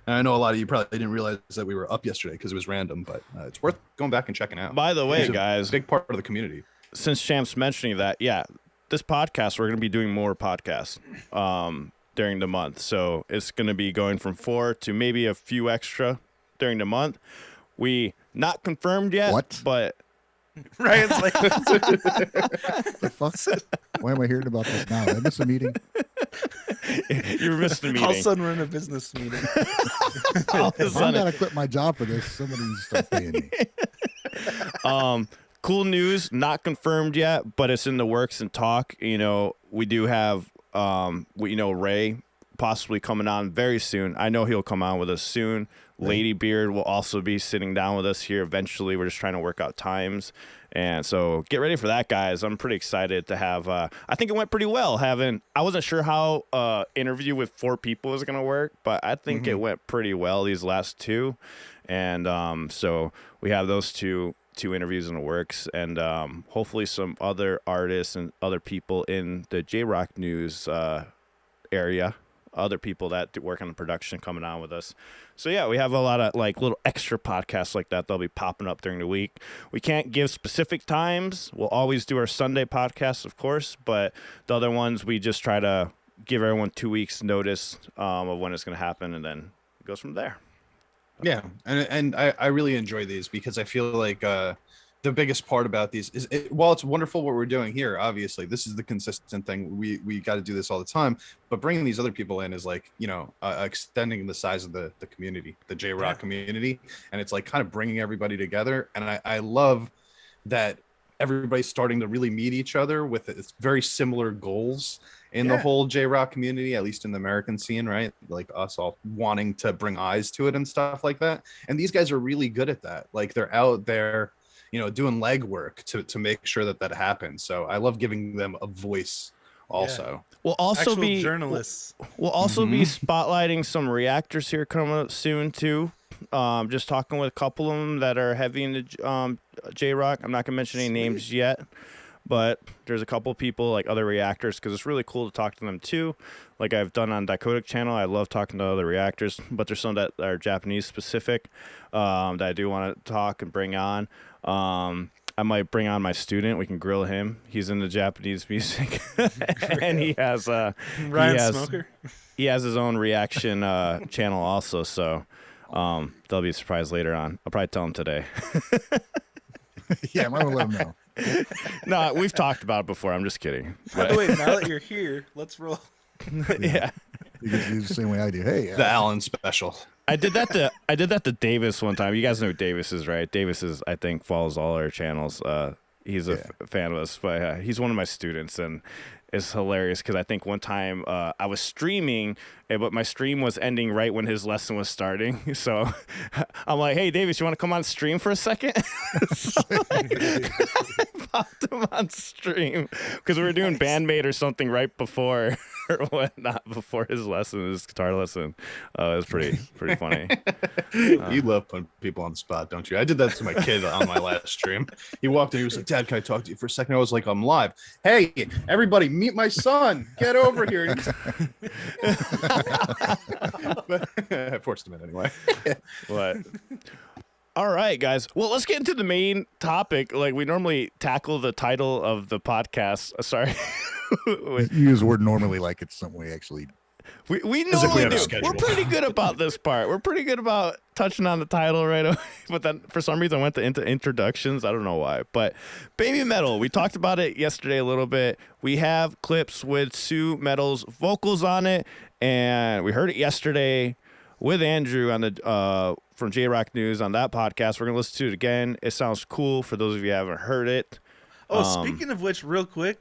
And I know a lot of you probably didn't realize that we were up yesterday because it was random, but it's worth going back and checking out. By the way, He's a guys, big part of the community. Since Champ's mentioning that, yeah, this podcast, we're going to be doing more podcasts during the month. So it's going to be going from 4 to maybe a few extra during the month. We not confirmed yet, but Right? It's like The fuck? Why am I hearing about this now? Did I miss a meeting? you missed the meeting. all of a sudden we're in a business meeting. All of a I sudden. gotta quit my job for this. Somebody needs to start paying me. Cool news, not confirmed yet, but it's in the works and talk. You know, we do have, Ray possibly coming on very soon. I know he'll come on with us soon. Lady Beard will also be sitting down with us here eventually. We're just trying to work out times. And so get ready for that, guys. I'm pretty excited to have, I think it went pretty well I wasn't sure how interview with 4 people was going to work, but I think it went pretty well, these last 2. And so we have those two interviews in the works, and hopefully some other artists and other people in the JRock news area, other people that work on the production coming on with us. So yeah, we have a lot of like little extra podcasts like that. They'll be popping up during the week. We can't give specific times. We'll always do our Sunday podcasts, of course, but the other ones we just try to give everyone 2 weeks notice of when it's going to happen, and then it goes from there. Yeah, and I really enjoy these because I feel like the biggest part about these is while it's wonderful what we're doing here, obviously this is the consistent thing. We got to do this all the time, but bringing these other people in is like, extending the size of the community, the JRock community, and it's like kind of bringing everybody together. And I love that everybody's starting to really meet each other with it's very similar goals in the whole JRock community, at least in the American scene, right? Like us all wanting to bring eyes to it and stuff like that. And these guys are really good at that. Like they're out there, doing legwork to make sure that happens. So I love giving them a voice also. We'll also Actual be journalists. We'll also be spotlighting some reactors here coming up soon too. Just talking with a couple of them that are heavy into JRock. I'm not gonna mention any names yet, but there's a couple people like other reactors because it's really cool to talk to them too. Like I've done on Dichotic channel, I love talking to other reactors, but there's some that are Japanese specific that I do want to talk and bring on. I might bring on my student. We can grill him. He's into Japanese music, and he has Smoker. He has his own reaction channel also. So there'll be a surprise later on. I'll probably tell him today. Yeah, I might want to let him know. No, we've talked about it before. I'm just kidding. By the way, now that you're here, let's roll. Yeah. You can do the same way I do. Hey, The Allen special. I did that to Davis one time. You guys know who Davis is, right? Davis is, I think, follows all our channels. He's a fan of us, but he's one of my students, and it's hilarious because I think one time I was streaming, but my stream was ending right when his lesson was starting. So I'm like, "Hey, Davis, you want to come on stream for a second?" So I popped him on stream because we were doing Band-Maid or something right before or whatnot before his lesson, his guitar lesson. It was pretty funny. You love putting people on the spot, don't you? I did that to my kid on my last stream. He walked in, he was like, "Dad, can I talk to you for a second?" I was like, "I'm live." "Hey, everybody, meet my son. Get over here." But I forced him in anyway. What? All right, guys. Well, let's get into the main topic. Like we normally tackle the title of the podcast. Sorry. you use the word normally like it's something we actually We As if we normally have a do. schedule. We're pretty good about this part. We're pretty good about touching on the title right away. But then for some reason I went into introductions. I don't know why. But Baby Metal, we talked about it yesterday a little bit. We have clips with Sue Metal's vocals on it, and we heard it yesterday with Andrew on the from JRock News on that podcast. We're gonna listen to it again. It sounds cool for those of you who haven't heard it. Oh, speaking of which, real quick,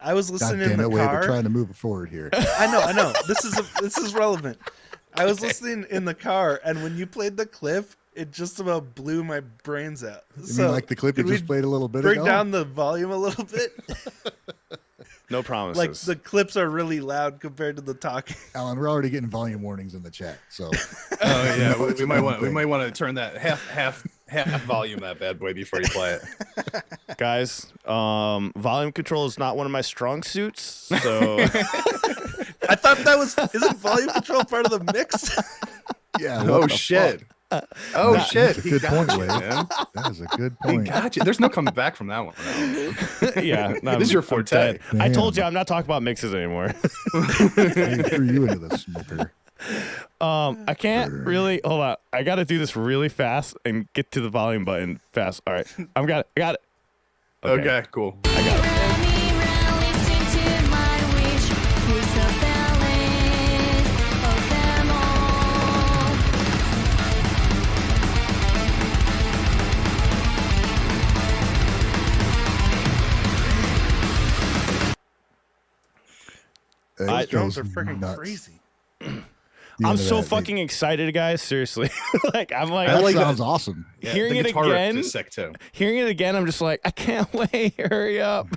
I was God listening in damn the it, Wade, car. we're trying to move it forward here. I know. This is relevant. I was listening in the car, and when you played the clip, it just about blew my brains out. You mean like the clip you could we just played a little bit bring ago? down the volume a little bit? No promises. Like the clips are really loud compared to the talking. Alan, we're already getting volume warnings in the chat. So Oh yeah, we might want to turn that half volume that bad boy before you play it. Guys, volume control is not one of my strong suits, so I thought isn't volume control part of the mix? yeah. what Oh the shit. fuck? Oh shit. That's a good point, Gotcha, Wade. man. That is a good We point. got you. There's no coming back from that one. yeah. This is your forte. I told you I'm not talking about mixes anymore. They threw you into the smoker. I can't really hold on. I got to do this really fast and get to the volume button fast. All right, I got it. Okay, cool. I got it. It Drums goes are freaking nuts. crazy. The I'm end of so that beat. fucking excited, guys. Seriously, like I'm like, That like sounds awesome. Yeah, Hearing the it guitar riff again? is sick too. hearing it again. I'm just like, I can't wait. Hurry up.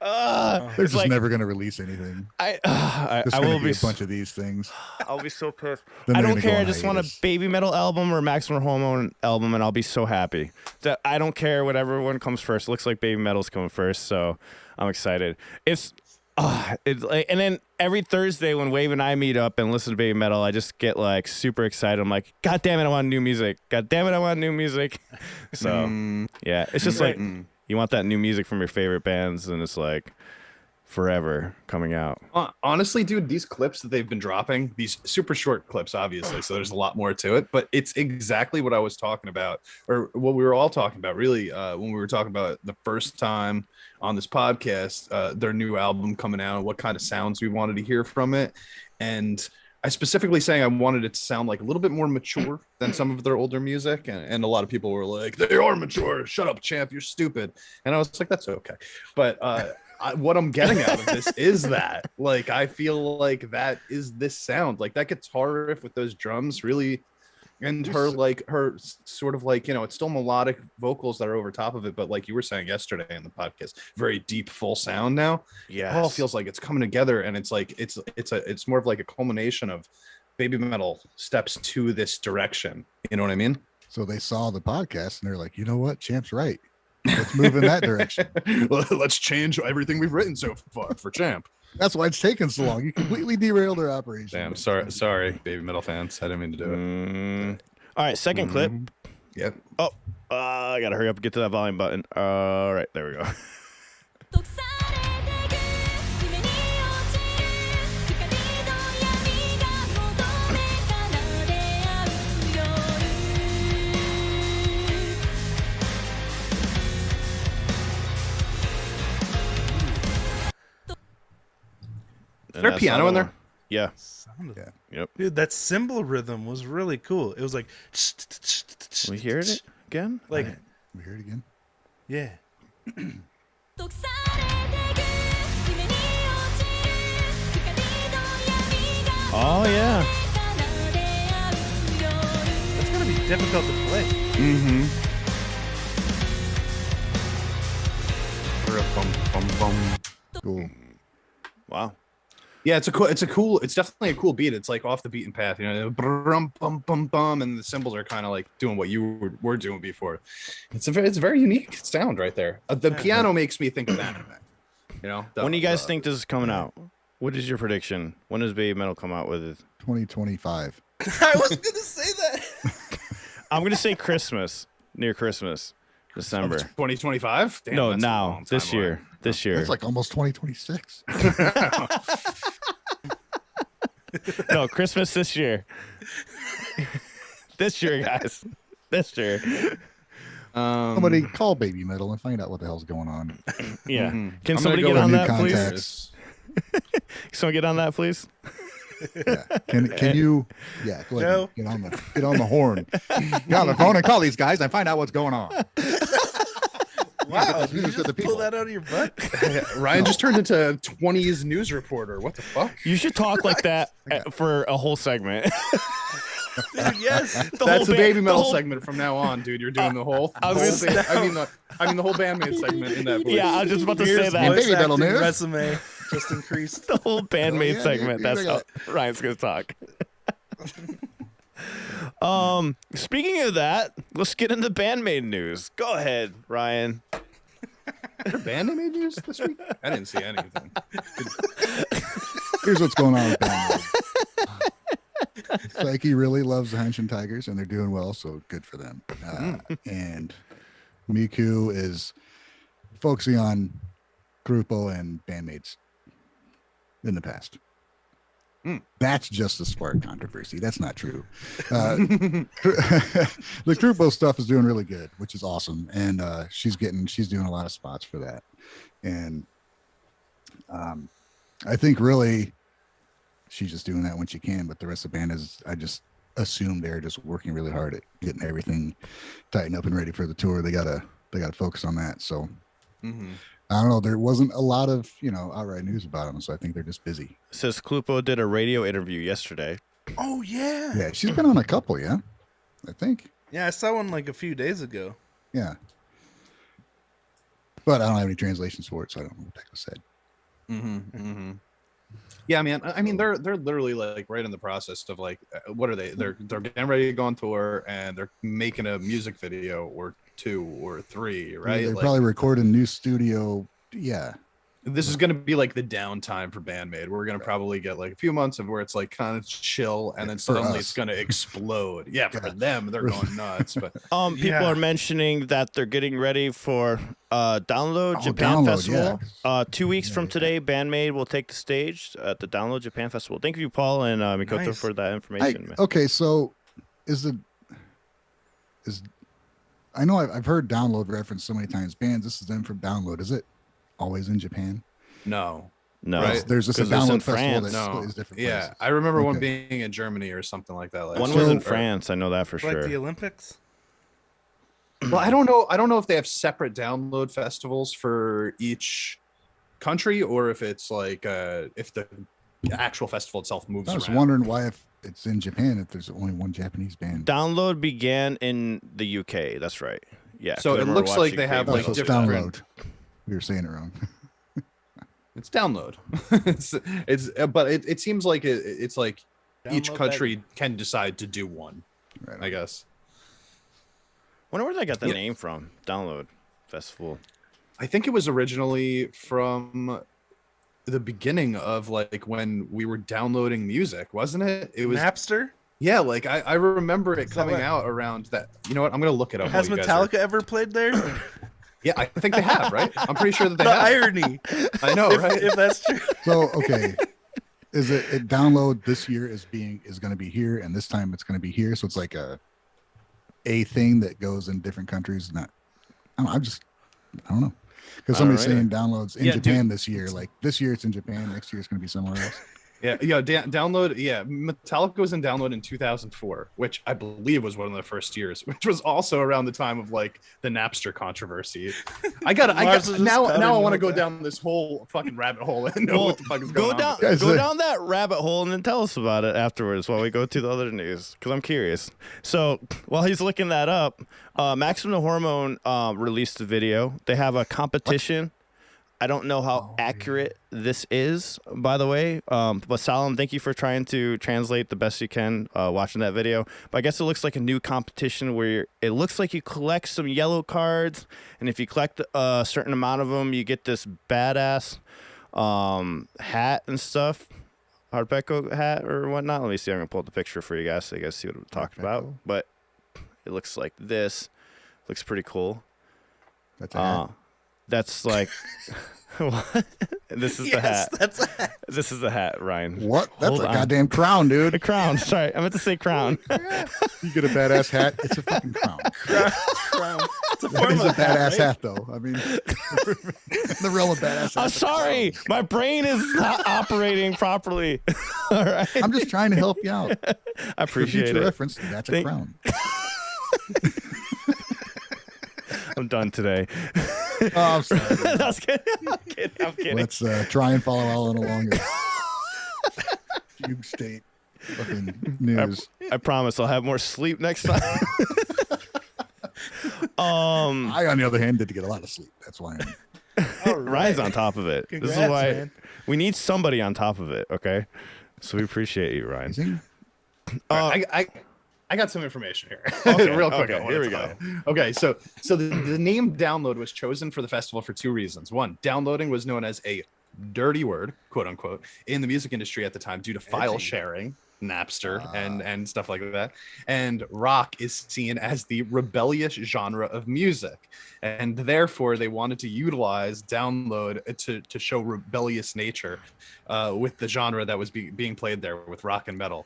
They're it's just like never going to release anything. I There's will going to be be a bunch of these things. I'll be so pissed. Then I they're don't gonna go care. I on just want a hiatus. Baby Metal album or Maximum Hormone album, and I'll be so happy. That I don't care whatever one comes first. Looks like Baby Metal's coming first, so I'm excited. It's like, and then every Thursday when Wave and I meet up and listen to Baby Metal, I just get like super excited. I'm like, God damn it, I want new music. God damn it, I want new music. So yeah, it's just like you want that new music from your favorite bands, and it's like forever coming out. Honestly, dude, these clips that they've been dropping, these super short clips, obviously, so there's a lot more to it, but it's exactly what I was talking about, or what we were all talking about, really, when we were talking about the first time on this podcast, their new album coming out, and what kind of sounds we wanted to hear from it. And I specifically saying I wanted it to sound like a little bit more mature than some of their older music. And a lot of people were like, they are mature. Shut up, champ. You're stupid. And I was like, that's okay. But what I'm getting out of this is that, like, I feel like that is this sound, like that guitar riff with those drums really, and her sort of like, you know, it's still melodic vocals that are over top of it, but like you were saying yesterday in the podcast, very deep, full sound now. Yeah, It all feels like it's coming together, and it's like it's more of like a culmination of Baby Metal steps to this direction. You know what I mean? So they saw the podcast and they're like, you know what? Champ's right. Let's move in that direction. Let's change everything we've written so far for Champ. That's why it's taken so long. You completely derailed their operation. Damn, sorry, Baby Metal fans. I didn't mean to do it. All right, second clip. Yep. Oh, I gotta hurry up and get to that volume button. All right, there we go. 毒されてく夢に落ちる光と闇が求め奏で合う夜 Is there a piano in there? Yeah. Sounded- Yeah. Yep. Dude, that cymbal rhythm was really cool. It was like, We hear it again? like, We hear it again. yeah. 毒されてく夢に落ちる光と闇が Oh yeah. 奏で合う夜 That's gonna be difficult to play. Mm-hmm. Bum, bum, bum. Cool. Wow. Yeah, it's definitely a cool beat. It's like off the beaten path, you know, brum, bum, bum, bum, and the cymbals are kind of like doing what you were doing before. It's a very unique sound right there. The piano makes me think of anime. You know, When do you guys think this is coming out? What is your prediction? When does Baby Metal come out with it? 2025. I was gonna say that. I'm gonna say Christmas, near Christmas, December. 2025? Damn, No, that's a now, long time this away. year. This year. That's like almost 2026. No, Christmas this year. This year, guys. This year. Somebody call Baby Metal and find out what the hell's going on. Yeah. Mhm. Can I'm somebody gonna get go on new that, please? contacts. Someone get on that, please? Yeah. Can you? Yeah. Go ahead. Joe? Get on the horn. Get on the phone and call these guys and find out what's going on. Wow, News did you to the just people. pull that out of your butt? Ryan just turned into a 20s news reporter. What the fuck? You should talk like that for a whole segment. Dude, yes. That's the ba- baby metal whole- segment from now on, dude. You're doing the whole. I was whole gonna I mean the whole Band-Maid segment in that voice. Yeah, I was just about to say Beer's that. voice Baby metal acting news. resume just increased. The whole Band-Maid Oh, yeah, segment. dude, That's you how got Ryan's gonna talk. Speaking of that, let's get into Band-Maid news. Go ahead, Ryan. Is there Band-Maid news this week? I didn't see anything. Here's what's going on with Band-Maid. Psyche really loves the Henshin Tigers, and they're doing well, so good for them. And Miku is focusing on Grupo and Band-Maids in the past. That's just a spark controversy. That's not true. The Grupo stuff is doing really good, which is awesome, and she's doing a lot of spots for that. And I think really she's just doing that when she can, but the rest of the band I just assume they're just working really hard at getting everything tightened up and ready for the tour. They gotta focus on that. So I don't know. There wasn't a lot of outright news about them, so I think they're just busy. Says Klupo did a radio interview yesterday. Oh, yeah. Yeah, she's been on a couple. Yeah, I think. Yeah, I saw one like a few days ago. Yeah, but I don't have any translations for it, so I don't know what the heck was said. Yeah, man. I mean, they're literally like right in the process of like, what are they? They're getting ready to go on tour, and they're making a music video or 2 or 3, right? They're Like, probably recording new studio. Yeah, this is gonna be like the downtime for Band-Maid. We're gonna probably get like a few months of where it's like kind of chill, and then For suddenly us. it's gonna explode. Yeah, for Yeah. them, they're going nuts. But People Yeah. are mentioning that they're getting ready for Download Japan Download, Festival. yeah. 2 weeks from today, Band-Maid will take the stage at the Download Japan Festival. Thank you, Paul and Mikoto, Nice. for that information. man. okay, so I know I've heard Download referenced so many times. Bands, this is them from Download. Is it always in Japan? no, No, Right. There's just a 'cause it's in Download festival France. that no, is different. yeah, places. I remember one Okay. being in Germany or something like that. One was in So- France. I know that for Like sure. the Olympics? Well, I don't know. I don't know if they have separate download festivals for each country, or if it's like if the actual festival itself moves I was around. wondering why if it's in Japan if there's only one Japanese band. Download began in the UK. That's right. Yeah. So 'cause I it remember looks like watching they have, Oh, Band-Maid. like, so it's different- Download. We were saying it wrong. It's download. But it seems like it's like each Download country can decide to do one. Right. I guess. Wonder where they got the Yeah. name from. Download Festival. I think it was originally from the beginning of like when we were downloading music, wasn't it? It was Napster? yeah. Like I remember it that coming what- out around that. You know what? I'm gonna look it up. Has while you guys are- Metallica ever played there? Yeah, I think they have. Right? I'm pretty sure that they The have. irony, I know, right? if that's true. So okay, is it Download this year is going to be here, and this time it's going to be here. So it's like a thing that goes in different countries. Not, I don't know. Because I don't somebody's know saying Downloads in Yeah, Japan this year. Like this year it's in Japan. Next year it's going to be somewhere else. Yeah, download. Yeah, Metallica was in download in 2004, which I believe was one of the first years, which was also around the time of like the Napster controversy. I got Mars is just now. powering Now I want to notes go out. down this whole fucking rabbit hole and know what the fuck is go going down, on. Guys, go down that rabbit hole and then tell us about it afterwards while we go to the other news because I'm curious. So while he's looking that up, Maximum Hormone released a video. They have a competition. I don't know how accurate this is, by the way. But Salam, thank you for trying to translate the best you can watching that video. But I guess it looks like a new competition where it looks like you collect some yellow cards, and if you collect a certain amount of them, you get this badass hat and stuff. Hardbecco hat or whatnot. Let me see. I'm going to pull up the picture for you guys so you guys see what I'm talking about. Hardbecco. But it looks like this. Looks pretty cool. That's a hat. That's like, what? This is the Yes, hat. that's a hat. This is the hat, Ryan. What? That's Hold a on. goddamn crown, A dude. crown. Sorry, I meant to say crown. You get a badass hat, it's a fucking crown. Crown. It's a That form is a of hat, badass right? hat, though. I mean, the real badass hat. I'm sorry, my brain is not operating properly. All right, I'm just trying to help you out. I For appreciate future it. reference, that's a Thank- crown. I'm done today. Oh, I'm sorry. I was kidding. I'm kidding. Let's try and follow Alan along. Fugue state fucking news. I promise I'll have more sleep next time. I, on the other hand, did get a lot of sleep. That's why I'm Ryan's on top of it. This is Congrats, why man. we need somebody on top of it. Okay, so we appreciate you, Ryan. amazing. I got some information here. Okay, Real quick. okay, I wanna here we tell go. you. Okay, so the name download was chosen for the festival for two reasons. One, downloading was known as a dirty word, quote unquote, in the music industry at the time due to file Edgy. sharing, Napster, and stuff like that. And rock is seen as the rebellious genre of music, and therefore they wanted to utilize download to show rebellious nature with the genre that was being played there with rock and metal.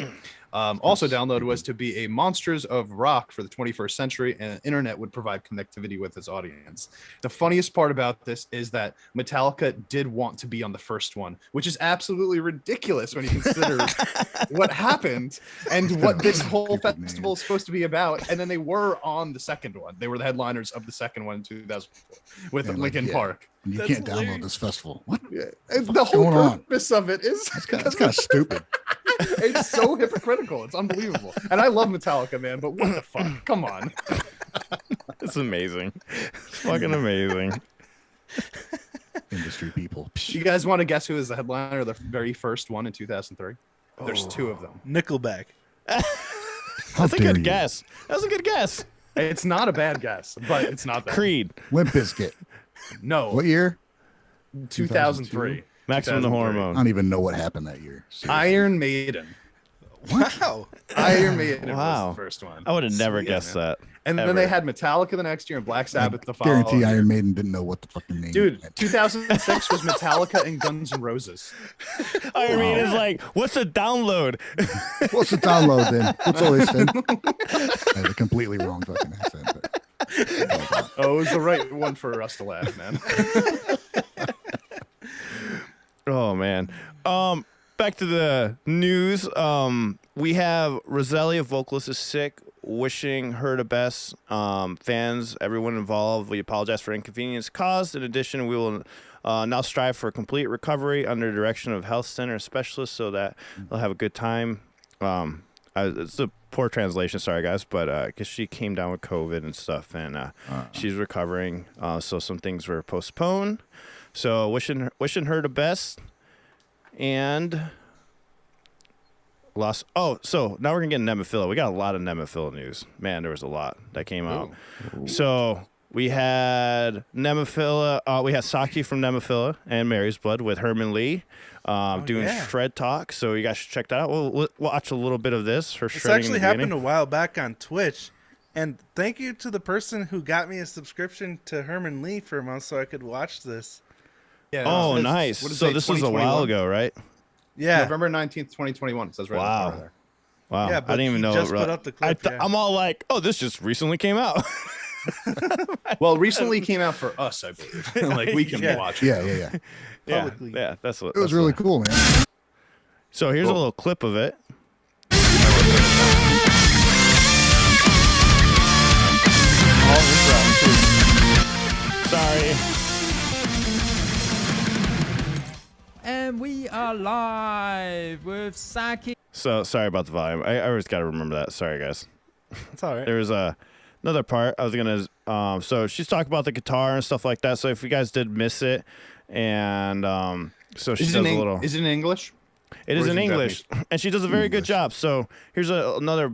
Also, download was to be a monsters of rock for the 21st century, and the internet would provide connectivity with its audience. The funniest part about this is that Metallica did want to be on the first one, which is absolutely ridiculous when you consider what happened and what this whole festival is supposed to be about. And then they were on the second one. They were the headliners of the second one in 2004 with Yeah, like, Linkin yeah. Park. You That's can't hilarious. download this festival. What? Yeah. And the fuck's whole going on? purpose of it is That's kind of stupid. it's so hypocritical. It's unbelievable. And I love Metallica, man, but what the fuck? Come on. It's amazing. It's fucking amazing. Industry people. You guys want to guess who is the headliner of the very first one in 2003? There's two of them. Nickelback. How That's a dare good you? guess. That was a good guess. It's not a bad guess, but it's not that. Creed, Limp Bizkit. No, What year? 2003. Maximum the 2003. I Hormone. don't even know what happened that year. Seriously. Iron Maiden. Wow. Iron Maiden Wow. was the first one. I would have never Sweet, guessed man. that. And ever. then they had Metallica the next year and Black Sabbath the following Guarantee year. Iron Maiden didn't know what the fucking name. Dude, meant. 2006 was Metallica and Guns N' Roses. Iron Maiden is like, what's a download? What's the download then? What's all this then? I had a completely wrong fucking accent. But Oh, it was the right one for us to laugh, man. Oh man. Back to the news. We have Roselia, vocalist, is sick. Wishing her the best. Fans, everyone involved, we apologize for inconvenience caused. In addition, we will now strive for a complete recovery under the direction of health center specialists so that they'll have a good time. It's a poor translation, sorry guys, but because she came down with COVID and stuff, and she's recovering. So some things were postponed. So wishing her the best. And lost. Oh, so now we're gonna get Nemophila. We got a lot of Nemophila news. Man, there was a lot that came out. So we had Nemophila. We had Saki from Nemophila and Mary's Blood with Herman Lee doing yeah. Shred Talk. So you guys should check that out. We'll watch a little bit of this. Her This shredding. actually in the happened a beginning. while back on Twitch. And thank you to the person who got me a subscription to Herman Lee for a month so I could watch this. Yeah, Oh, it says- nice. what does it So say, this was a while 2021? ago, right? Yeah. November 19th, 2021. It says right Wow. on the there. Wow. Yeah, I but didn't even he know. just it put up the clip, yeah. I'm all like, oh, this just recently came out. Well, recently came out for us, I believe. Like we can Yeah. watch it. yeah. yeah, Publicly. yeah, that's what It was that's really what- cool, man. So here's a little clip of it. Sorry. And we are live with Saki. So sorry about the volume. I always got to remember that. Sorry, guys. It's all right. There was another part I was gonna. So she's talking about the guitar and stuff like that. So if you guys did miss it, and so she Is does it, a little. is it in English? It or is is in it in English, and she does a very good English. job. So here's another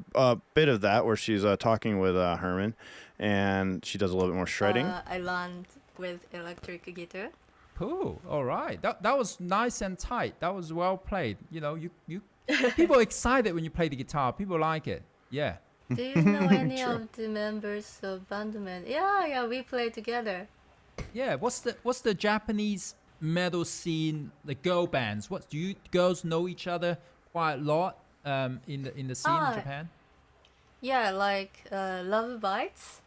bit of that where she's talking with Herman, and she does a little bit more shredding. I learned with electric guitar. Cool. All right. That was nice and tight. That was well played. You know, you people are excited when you play the guitar. People like it. Yeah. Do you know any of the members of Band-Maid? Yeah, we play together. Yeah, what's the Japanese metal scene? The girl bands. What do you girls know each other quite a lot in the scene in Japan? Yeah, like Love Bites.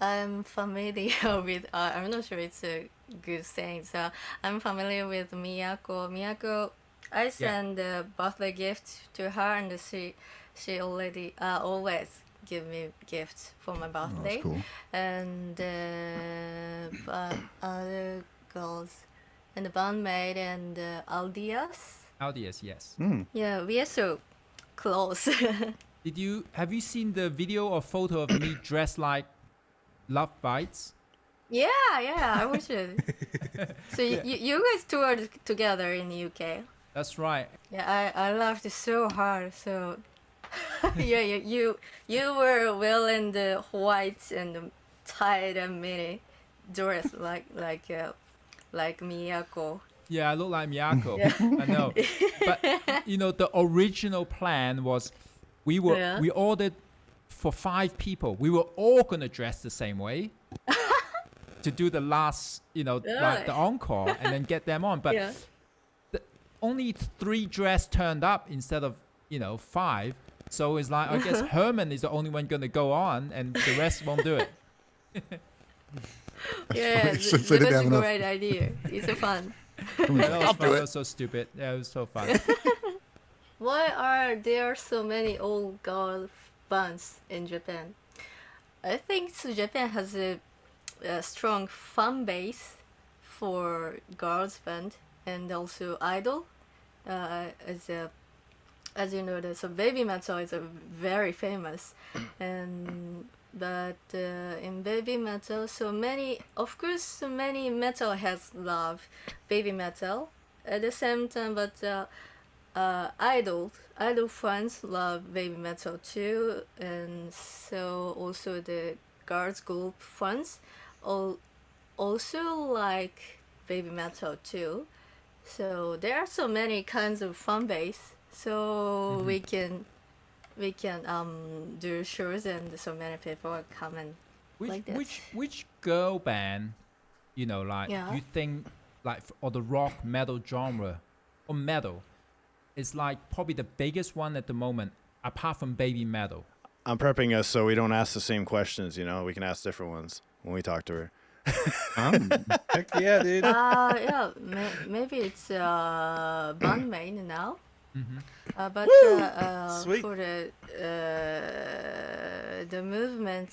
I'm familiar with. I'm not sure it's a good saying. So I'm familiar with Miyako. Miyako, I send a birthday gift to her, and she already always give me gifts for my Oh, birthday. that's cool. And but other girls, and the Band-Maid and Aldias. Aldius, yes. Yeah, we are so close. Have you seen the video or photo of me dressed like Love Bites? Yeah, I watched it. So you guys toured together in the UK. That's right. Yeah, I laughed so hard. So yeah, you were well in the white and tight and mini dress like Miyako. Yeah, I look like Miyako. I know. But you know, the original plan was we ordered for 5 people. We were all gonna dress the same way to do the last, like the encore, and then get them on. But only 3 dress turned up instead of 5. So it's like I guess Herman is the only one gonna go on, and the rest won't do it. Yeah, Since they that's didn't a have great idea. It's so fun. That was I'll fun. do That it. was so stupid. Yeah, it was so fun. Why are there so many old girl bands in Japan? I think Japan has a strong fan base for girls band and also idol. As you know, so baby metal is a very famous, but in baby metal, so many metalheads love baby metal at the same time, but idol fans love baby metal too, and so also the girls group fans also like baby metal too. So there are so many kinds of fan base. So we can do shows, and so many people come and like that. Which girl band, like Yeah. you think like or the rock metal genre or metal is like probably the biggest one at the moment apart from baby metal? I'm prepping us so we don't ask the same questions. We can ask different ones when we talk to her. Heck yeah, dude. Yeah, maybe it's Band-Maid now. But Sweet. for the movement,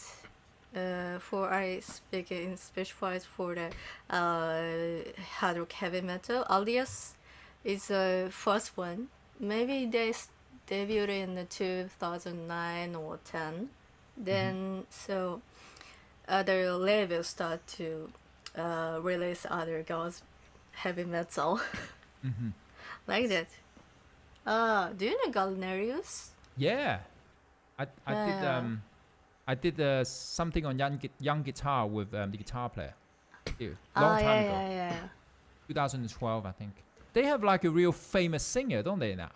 for I speak in specialized for the hard rock heavy metal, Alias is the first one. Maybe they debuted in the 2009 or 10. Then so other labels start to release other girls heavy metal like that. Do you know Galnerius? Yeah, I did something on young guitar with the guitar player. Long time ago, Yeah. 2012, I think. They have like a real famous singer, don't they now,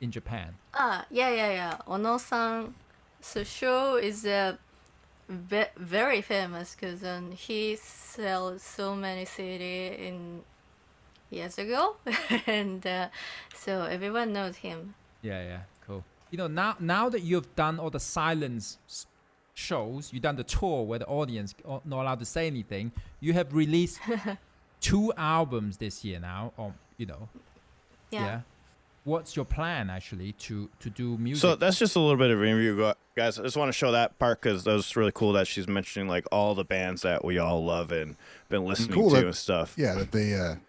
in Japan? Yeah. Ono-san. So Sho is very famous because he sells so many CD in years ago, and so everyone knows him. Yeah, cool. Now that you've done all the silence shows, you've done the tour where the audience are not allowed to say anything. You have released 2 albums this year now, Yeah. What's your plan actually to do music? So that's just a little bit of an interview, guys. I just want to show that part because that was really cool that she's mentioning like all the bands that we all love and been listening Cool to that- and stuff. Yeah, that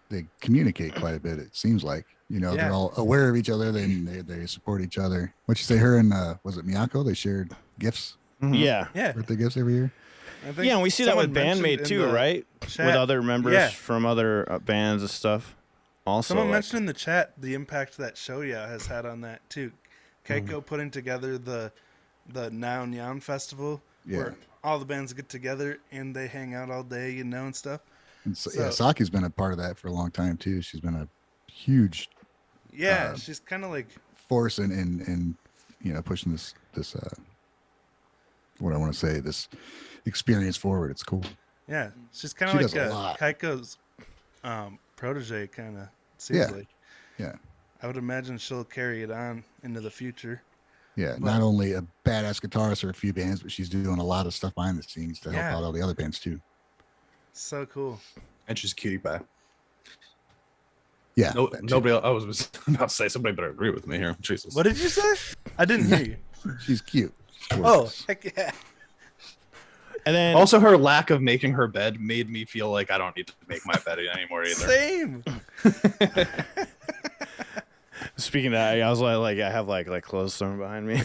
they communicate quite a bit. It seems like Yeah. they're all aware of each other. They support each other. What you say? Her and was it Miyako? They shared gifts, Yeah. Yeah. birthday gifts every year. I think Yeah, and we see that with someone mentioned Band-Maid in too, the right? chat- With other members Yeah. from other bands and stuff. Also, Someone like- mentioned in the chat the impact that Shoya has had on that too. Keiko putting together the Now Nyan festival Yeah. where all the bands get together and they hang out all day, and stuff. And so, So- Saki's been a part of that for a long time too. She's been a huge Yeah, she's kind of like force in pushing this what I want to say, this experience forward. It's cool. Yeah, she's kind She of does a like lot. Kaiko's protege, kind of seems Yeah. like. Yeah. I would imagine she'll carry it on into the future. Yeah, But- not only a badass guitarist for a few bands, but she's doing a lot of stuff behind the scenes to help Yeah. out all the other bands too. So cool. And she's a cutie pie. Yeah. No, that too. nobody. I was about to say somebody better agree with me here. Jesus. What did you say? I didn't hear you. She's cute. Oh, Gorgeous. heck yeah. And then Also, her lack of making her bed made me feel like I don't need to make my bed anymore either. Same. speaking of that, I was like I have like clothes thrown behind me.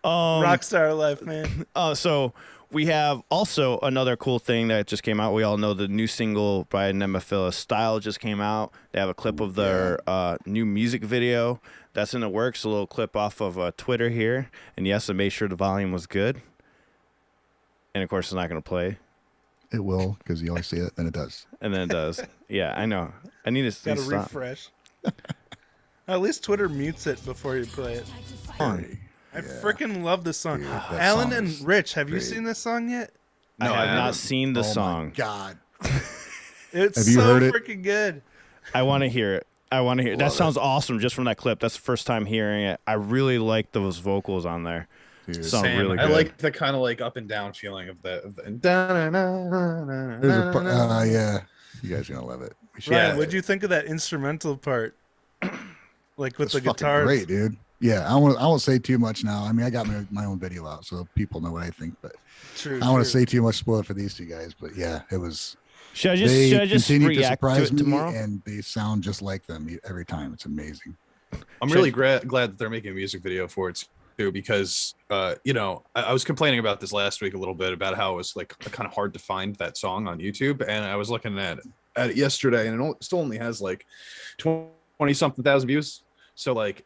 Rockstar life, man. So we have also another cool thing that just came out. We all know the new single by Nemophila, Style, just came out. They have a clip of their new music video that's in the works. A little clip off of Twitter here. And yes, I made sure the volume was good. And of course, it's not going to play. It will, because you always see it, then it does. And then it does. Yeah, I know. I need to Got to stop. refresh. At least Twitter mutes it before you play it. Hey, I freaking love this song. Dude, that Alan song and is Rich, have you great. seen this song yet? I No, I have not haven't. seen the oh song. my God. It's Have you so heard it? freaking good. I want to hear it. I want to hear it. That Love sounds awesome just from that clip. That's the first time hearing it. I really like those vocals on there. Dude, Sound Same. really I good. like the kind of like up and down feeling of the there's a yeah. You guys are gonna love it. We should- Ryan, what'd you think of that instrumental part? Like with It's the fucking guitars. great, dude. Yeah, I won't say too much now. I mean, I got my own video out, so people know what I think. But True. I don't want to true. say too much spoil for these two guys. But yeah, it was. Should I They just continue to react to surprise it me, tomorrow? and they sound just like them every time. It's amazing. I'm really glad that they're making a music video for it too, because you know, I was complaining about this last week a little bit about how it was like kind of hard to find that song on YouTube, and I was looking at it yesterday, and it still only has like 20 something thousand views. So like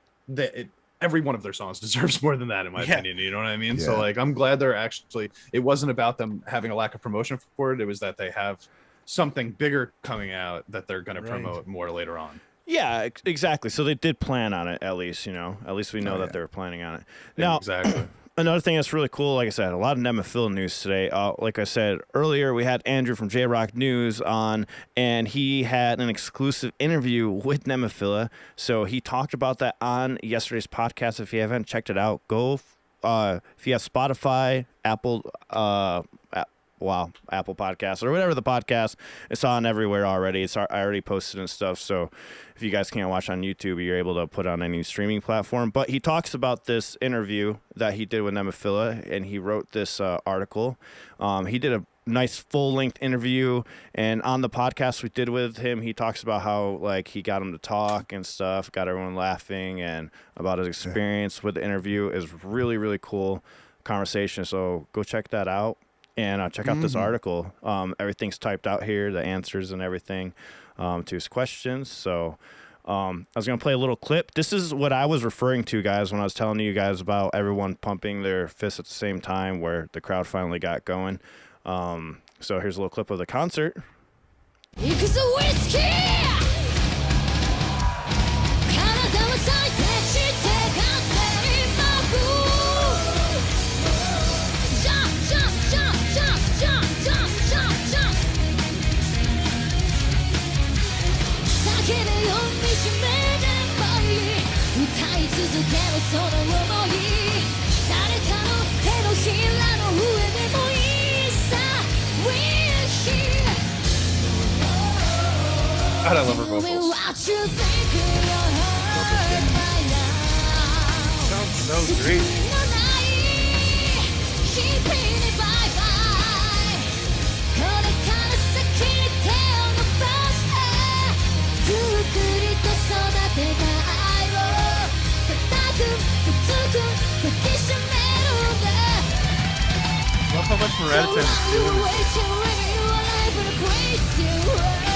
every one of their songs deserves more than that, in my Yeah. opinion. You know what I mean? Yeah. So like, I'm glad they're actually. It wasn't about them having a lack of promotion for it. It was that they have something bigger coming out that they're going to Right. promote more later on. Yeah, exactly. So they did plan on it, at least, you know. At least we know Oh, that yeah. they were planning on it. Now, Exactly. another thing that's really cool, like I said, a lot of Nemophila news today. Like I said earlier, we had Andrew from JRock News on, and he had an exclusive interview with Nemophila. So he talked about that on yesterday's podcast. If you haven't checked it out, go. If you have Spotify, Apple Podcasts or whatever the podcast, it's on everywhere already. I already posted and stuff. So if you guys can't watch on YouTube, you're able to put on any streaming platform. But he talks about this interview that he did with Nemophila, and he wrote this article. He did a nice full-length interview, and on the podcast we did with him, he talks about how like he got him to talk and stuff, got everyone laughing, and about his experience with the interview. Is really, really cool conversation. So go check that out. And check out this article. Everything's typed out here, the answers and everything to his questions. So I was going to play a little clip. This is what I was referring to, guys, when I was telling you guys about everyone pumping their fists at the same time, where the crowd finally got going. So here's a little clip of the concert. 行くぞウイスキー体は最適して完成マブジャンプジャンプジャンプジャンプジャンプジャンプジャンプジャンプ叫べよ見しめでもいい歌い続けろその想い誰かの手のひらの上でもいいさ We're here God, I love her Tell me vocals. what you think in your heart right now. Sounds so great. のない日々にバイバイこれから先に手を伸ばしてゆっくりと育てた愛を固く熱く抱きしめるんだ Love how much Morad's is doing You're this. way too living your life in a crazy world.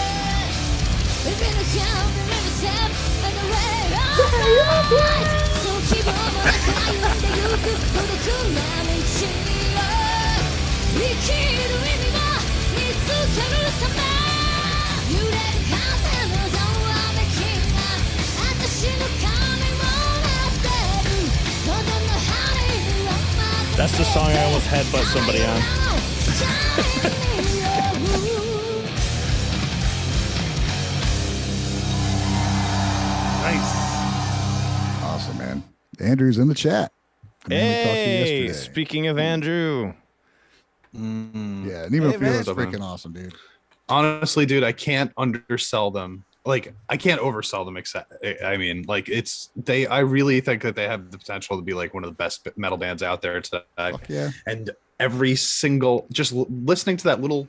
We've been a count, we've been a step, and the way of light. So keep on flying, the you could put a cool man in cheer. We kill the enemy, it's a terror to man. You let the constant was on the king. At the shin of coming on after you. Don't know how to run my That's the song I almost headbutt somebody on. Nice. Awesome, man. Andrew's in the chat. The man we talked to Hey, yesterday. speaking of Andrew. Yeah, Nemophila man. is freaking awesome, dude. Honestly, dude, I can't undersell them. Like, I can't oversell them. Except, I mean, like, I really think that they have the potential to be like one of the best metal bands out there today. Fuck yeah. And every single, just listening to that little,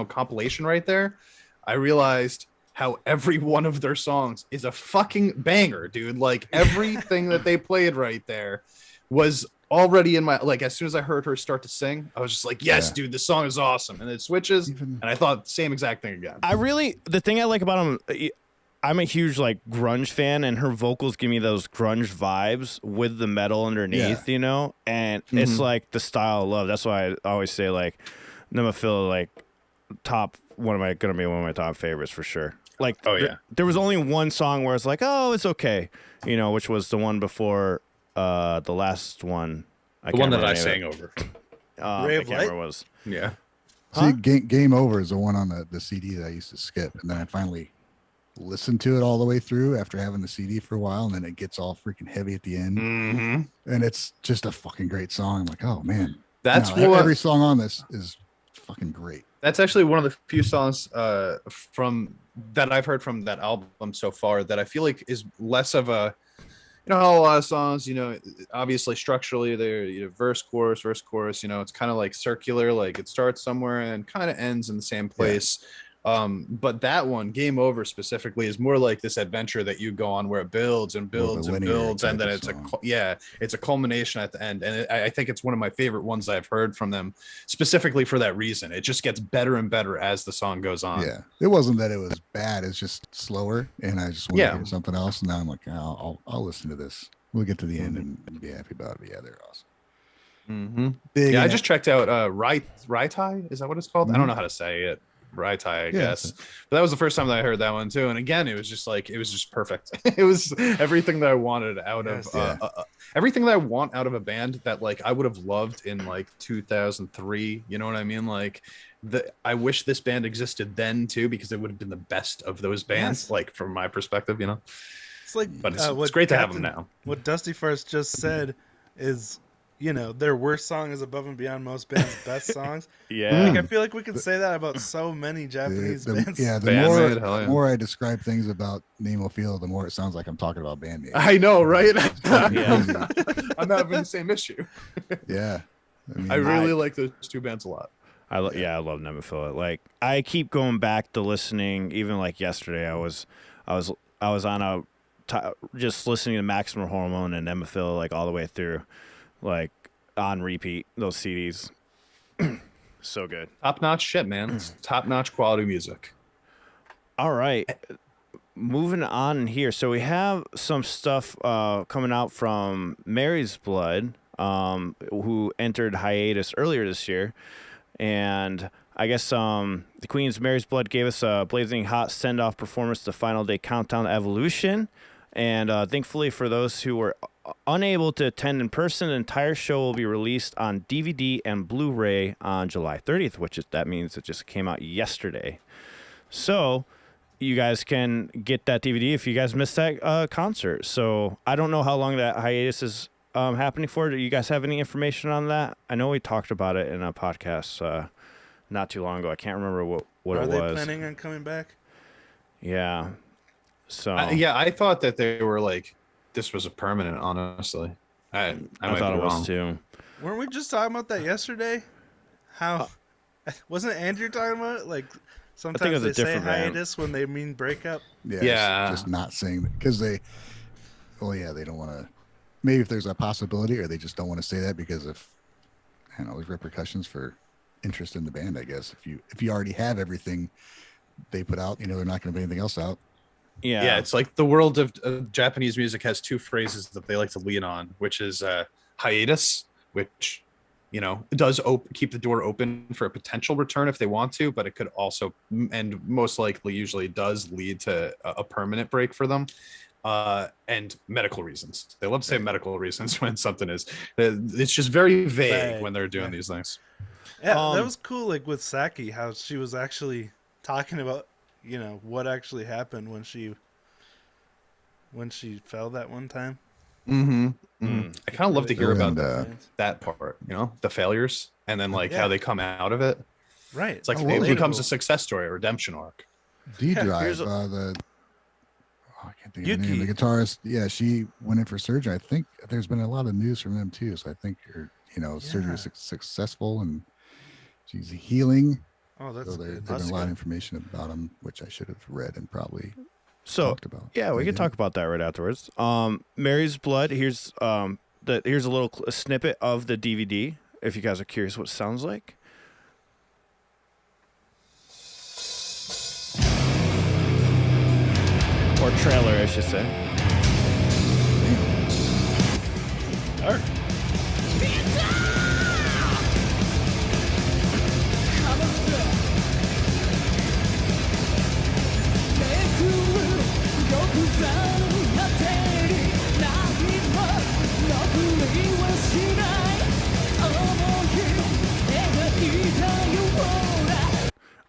compilation right there, I realized how every one of their songs is a fucking banger, dude. Like, everything that they played right there was already in my, like, as soon as I heard her start to sing, I was just like, yes, dude, this song is awesome. And it switches, and I thought same exact thing again. The thing I like about him, I'm a huge like grunge fan, and her vocals give me those grunge vibes with the metal underneath, you know, and it's like the style I love. That's why I always say like Nemophila, like gonna be one of my top favorites for sure. Like, there was only one song where it's like, oh, it's okay, you know, which was the one before the last one. The one that I sang over. Ray of Light? Was. Yeah. See, Game Over is the one on the CD that I used to skip, and then I finally listened to it all the way through after having the CD for a while, and then it gets all freaking heavy at the end, and it's just a fucking great song. I'm like, oh man, that's every song on this is fucking great. That's actually one of the few songs from that I've heard from that album so far that I feel like is less of a, you know, how a lot of songs, you know, obviously structurally they're verse, chorus, you know, it's kind of like circular, like it starts somewhere and kind of ends in the same place. But that one, Game Over specifically, is more like this adventure that you go on where it builds and builds and builds, and then it's it's a culmination at the end. And I think it's one of my favorite ones I've heard from them, specifically for that reason. It just gets better and better as the song goes on. Yeah, it wasn't that it was bad; it's just slower, and I just wanted to hear something else. And now I'm like, I'll listen to this. We'll get to the end and be happy about it. But yeah, they're awesome. I just checked out Raitai. Is that what it's called? I don't know how to say it. Raitai, I guess. But that was the first time that I heard that one too. And again, it was just perfect. It was everything that I wanted out of everything that I want out of a band that like I would have loved in like 2003. You know what I mean? Like I wish this band existed then too, because it would have been the best of those bands. Like from my perspective, you know. It's like, but it's great to have them now. What Dusty First just said is, you know, their worst song is above and beyond most bands' best songs. Like, I feel like we could say that about so many Japanese bands. Yeah, the more I describe things about Nemophila, the more it sounds like I'm talking about Band-Maid. I know, right? I'm having the same issue. Yeah. I really like those two bands a lot. I love Nemophila. Like, I keep going back to listening. Even like yesterday, I was on just listening to Maximum Hormone and Nemophila like all the way through, like on repeat. Those CDs, so good. Top notch shit, man. It's top notch quality music. All right, moving on here. So we have some stuff coming out from Mary's Blood, who entered hiatus earlier this year. And I guess the Queen's Mary's Blood gave us a blazing hot send-off performance to Final Day Countdown Evolution. And thankfully for those who were unable to attend in person, the entire show will be released on DVD and Blu-ray on July 30th, that means it just came out yesterday. So you guys can get that DVD if you guys missed that concert. So I don't know how long that hiatus is happening for. Do you guys have any information on that? I know we talked about it in a podcast not too long ago. I can't remember what it was. Are they planning on coming back? Yeah. So I thought that they were like, this was a permanent, honestly. I thought it was too. Weren't we just talking about that yesterday? How wasn't Andrew talking about it? Like sometimes they say hiatus when they mean breakup. Yeah. Just not saying because they don't want to. Maybe if there's a possibility, or they just don't want to say that because of, I don't know, there's repercussions for interest in the band. I guess if you already have everything they put out, you know, they're not going to put anything else out. Yeah, it's like the world of Japanese music has two phrases that they like to lean on, which is hiatus, which, you know, does keep the door open for a potential return if they want to, but it could also, and most likely usually does lead to a permanent break for them. and medical reasons. They love to say medical reasons when something is. It's just very vague when they're doing these things. Yeah, that was cool. Like with Saki, how she was actually talking about, you know, what actually happened when she fell that one time. I kind of love to hear about that part. You know, the failures, and then like how they come out of it. Right. It's like it becomes a success story, a redemption arc. D-Drive, I can't think of the name. The guitarist, yeah, she went in for surgery. I think there's been a lot of news from them too. So I think surgery is successful and she's healing. Oh, that's so there's been a lot of information about them, which I should have read and probably talked about. Yeah, we can talk about that right afterwards. Mary's Blood. Here's a little snippet of the DVD. If you guys are curious what it sounds like. Or trailer, I should say. Dark.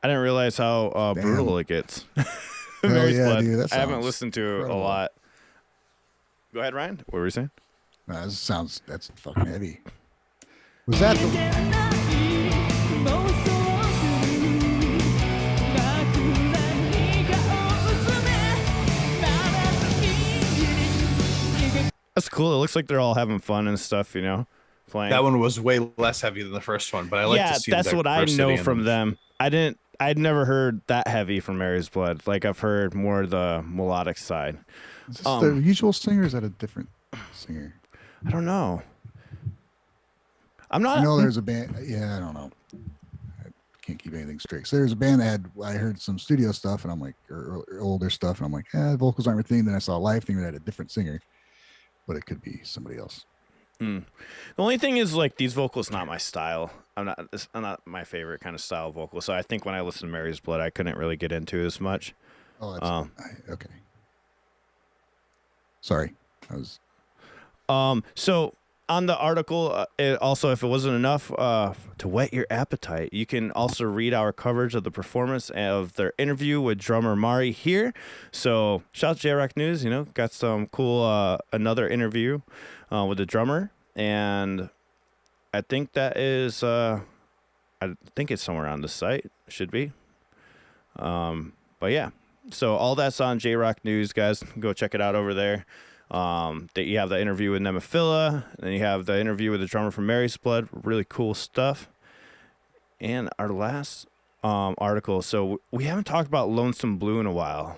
I didn't realize how brutal it gets. Mary's Blood. Dude, I haven't listened to it a lot. Go ahead, Ryan. What were you saying? That's fucking heavy. Was that That's cool. It looks like they're all having fun and stuff, you know, playing. That one was way less heavy than the first one, but I like to see that's what I know from them. I'd never heard that heavy from Mary's Blood. Like I've heard more the melodic side. Is this the usual singer? Or is that a different singer? I don't know. I'm not. I know there's a band. Yeah, I don't know. I can't keep anything straight. So there's a band that I heard some studio stuff, and I'm like, or older stuff, and I'm like, vocals aren't my thing. Then I saw a live thing that had a different singer, but it could be somebody else. The only thing is, like, these vocals not my style. I'm not my favorite kind of style vocal. So I think when I listened to Mary's Blood, I couldn't really get into it as much. Oh, that's okay. Sorry, I was. So on the article, also, if it wasn't enough to whet your appetite, you can also read our coverage of the performance of their interview with drummer Mari here. So shout out to JRock News, you know, got some cool another interview with the drummer, and I think that is I think it's somewhere on the site. Should be. But yeah, so all that's on JRock News, guys. Go check it out over there. That you have the interview with Nemophila, and you have the interview with the drummer from Mary's Blood. Really cool stuff. And our last article. So we haven't talked about Lonesome Blue in a while,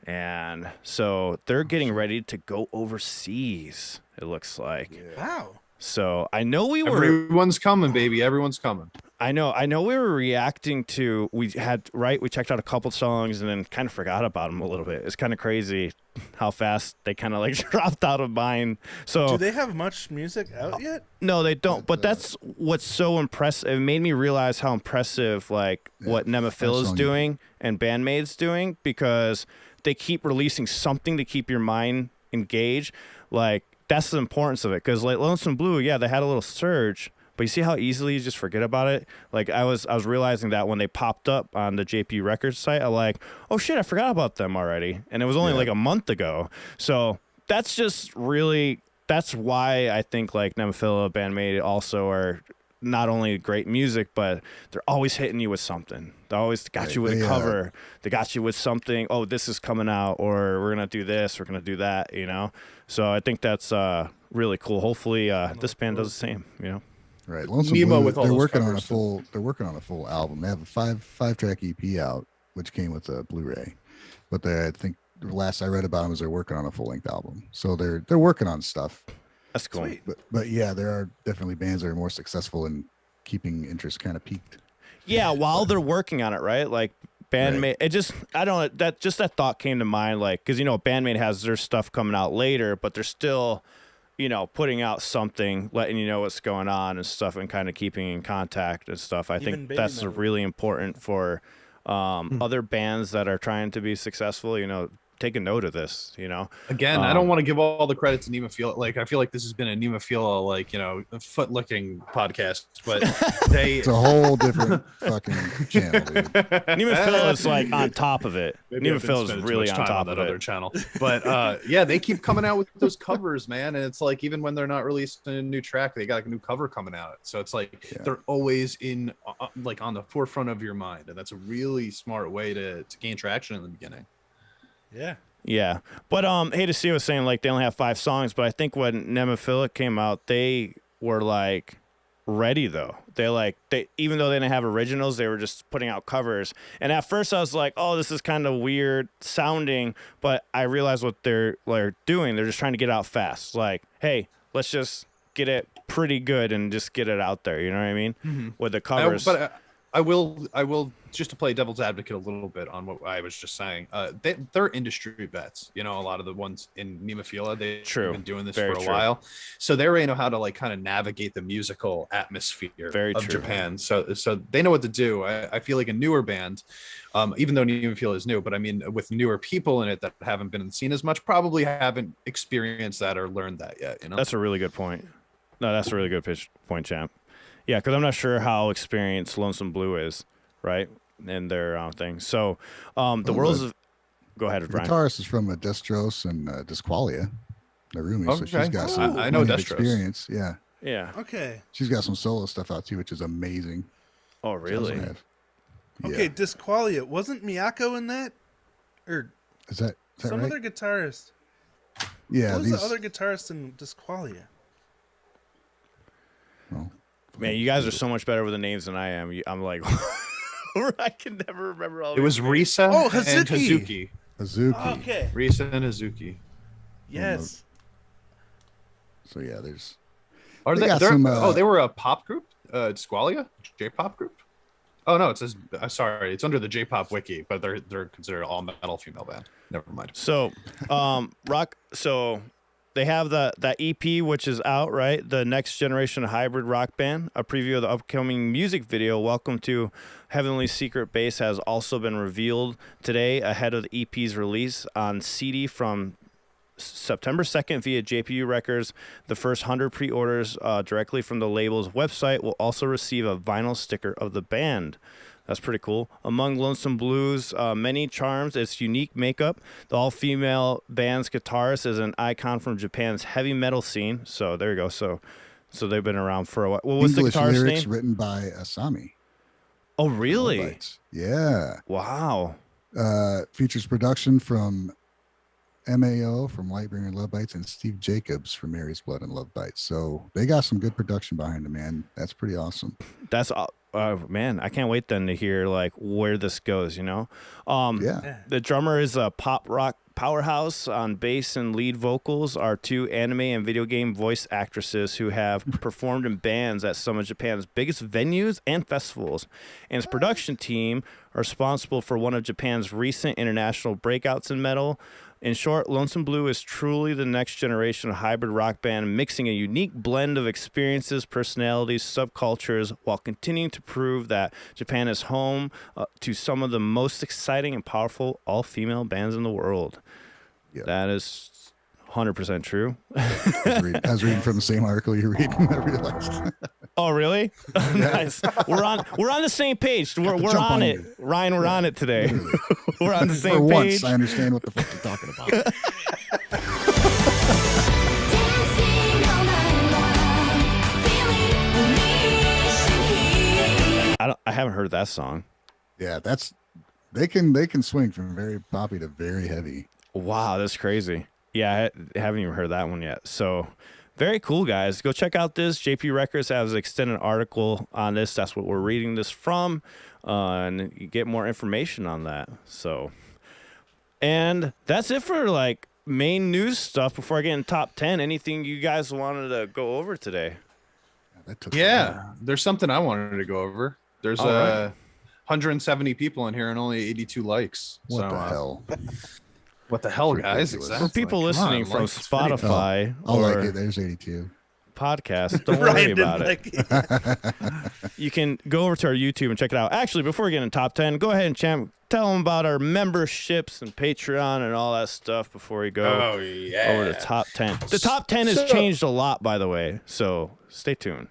and so they're getting ready to go overseas. It looks like. Wow. So I know Everyone's coming, baby. Everyone's coming. I know we were reacting to, we checked out a couple songs and then kind of forgot about them a little bit. It's kind of crazy how fast they kind of like dropped out of mine. So do they have much music out yet? No, they don't. But that's what's so impressive. It made me realize how impressive what Nemophila's doing and Band-Maid's doing, because they keep releasing something to keep your mind engaged. Like, that's the importance of it. Because like Lonesome Blue, yeah, they had a little surge. But you see how easily you just forget about it? Like, I was realizing that when they popped up on the JP Records site, I'm like, oh shit, I forgot about them already. And it was only like a month ago. So that's just really, that's why I think like Nemophila, Band-Maid also are not only great music, but they're always hitting you with something. They always got you with a cover. They got you with something, oh, this is coming out, or we're going to do this, we're going to do that, you know? So I think that's really cool. Hopefully this band does the same, you know? Right, Lonesome Nemo Blue, with all they're those working on covers. they're working on a full album. They have a five track EP out, which came with a Blu-ray. But I think the last I read about them is they're working on a full length album. So they're working on stuff. That's cool. Sweet. But yeah, there are definitely bands that are more successful in keeping interest kind of peaked. Yeah, while they're working on it, right? Like Band-Maid, it just, I don't know, that thought came to mind, like, because, you know, Band-Maid has their stuff coming out later, but they're still, you know, putting out something, letting you know what's going on and stuff, and kind of keeping in contact and stuff. I think that's BABYMETAL. really important for other bands that are trying to be successful. You know, take a note of this, Again, I don't want to give all the credit to Nemophila. Like, I feel like this has been a Nemophila, like, foot licking podcast, but it's a whole different fucking channel, dude. Nemophila is like on top of it. Maybe I've been Nemophila is spending too really much on time top that of other it. channel. But yeah, they keep coming out with those covers, man. And it's like, even when they're not releasing a new track, they got like a new cover coming out. So it's like they're always in like on the forefront of your mind, and that's a really smart way to gain traction in the beginning. Yeah, but Hiatus was saying like they only have 5 songs, but I think when Nemophila came out, they were like ready though. They even though they didn't have originals, they were just putting out covers. And at first I was like, oh, this is kind of weird sounding, but I realized what they're doing. They're just trying to get out fast. Like, hey, let's just get it pretty good and just get it out there. You know what I mean? Mm-hmm. With the covers. I will just to play devil's advocate a little bit on what I was just saying. They're industry bets. A lot of the ones in Nemophila, they've been doing this for a while, so they already know how to like kind of navigate the musical atmosphere of Japan. So they know what to do. I feel like a newer band, even though Nemophila is new, but I mean with newer people in it that haven't been seen as much, probably haven't experienced that or learned that yet. That's a really good point. No, that's a really good point, champ. Yeah, because I'm not sure how experienced Lonesome Blue is, right, in their thing. So the world's of... Go ahead, Brian. The guitarist is from Destros and Disqualia, Narumi, so she's got some I know Destros. experience. Yeah. Yeah. Okay. She's got some solo stuff out too, which is amazing. Oh, really? Okay, Disqualia. Wasn't Miyako in that? Or is that some right? other guitarist? Yeah. What was the other guitarist in Disqualia? Well, man, you guys are so much better with the names than I am. I'm like, I can never remember all. It was Risa and Hazuki. Hazuki. Okay. Risa and Hazuki. Yes. So yeah, there's. Are they? They were a pop group. Squalia, J-pop group. Oh no, it says. Sorry, it's under the J-pop wiki, but they're considered all metal female band. Never mind. So, rock. So. They have that EP, which is out, right? The Next Generation Hybrid Rock Band. A preview of the upcoming music video, Welcome to Heavenly Secret Base, has also been revealed today ahead of the EP's release on CD from September 2nd via JPU Records. The first 100 pre-orders directly from the label's website will also receive a vinyl sticker of the band. That's pretty cool. Among Lonesome Blue's many charms, its unique makeup. The all-female band's guitarist is an icon from Japan's heavy metal scene. So there you go. So they've been around for a while. What was English the guitarist's lyrics name? written by Asami. Oh, really? Bites. Yeah. Wow. Features production from MAO from Lightbringer and Love Bites and Steve Jacobs from Mary's Blood and Love Bites. So they got some good production behind them, man. That's pretty awesome. That's man, I can't wait then to hear like where this goes, Yeah. The drummer is a pop rock powerhouse. On bass and lead vocals are 2 anime and video game voice actresses who have performed in bands at some of Japan's biggest venues and festivals. And his production team are responsible for one of Japan's recent international breakouts in metal. In short, Lonesome Blue is truly the next generation of hybrid rock band, mixing a unique blend of experiences, personalities, subcultures, while continuing to prove that Japan is home to some of the most exciting and powerful all-female bands in the world. Yeah. That is 100% true. I was reading from the same article you're reading, I realized. Oh, really? Nice. We're on the same page. We're on it. Ryan, we're on it today. We're on the same For page. once, I understand what the fuck you're talking about. Dancing all night long, feeling unleashed. I haven't heard that song. Yeah, they can swing from very poppy to very heavy. Wow, that's crazy. Yeah, I haven't even heard that one yet. So very cool, guys. Go check out this. JP Records has an extended article on this. That's what we're reading this from. And you get more information on that. So, and that's it for like main news stuff. Before I get in top 10, anything you guys wanted to go over today? There's something I wanted to go over. There's 170 people in here and only 82 likes. What the hell? What the hell, guys? Exactly. For people listening from Spotify like or it. There's 82 podcast, don't worry about it. You can go over to our YouTube and check it out. Actually, before we get in top 10, go ahead and tell them about our memberships and Patreon and all that stuff before we go Oh yeah. over the top 10. The top 10 has changed a lot, by the way, so stay tuned.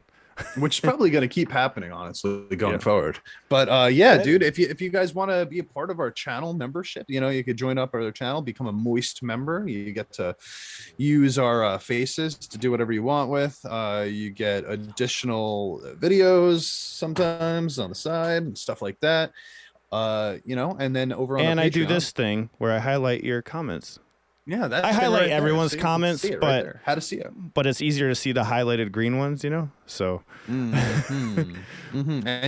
Which is probably going to keep happening, honestly, going forward. But yeah, dude, if you guys want to be a part of our channel membership, you know, you could join up our channel, become a moist member. You get to use our faces to do whatever you want with. You get additional videos sometimes on the side and stuff like that. You know, and then over on and the I do Patreon- this thing where I highlight your comments. Yeah, that's I it highlight right there. everyone's So you can comments, see it right but there. How to see it. But it's easier to see the highlighted green ones, you know. So And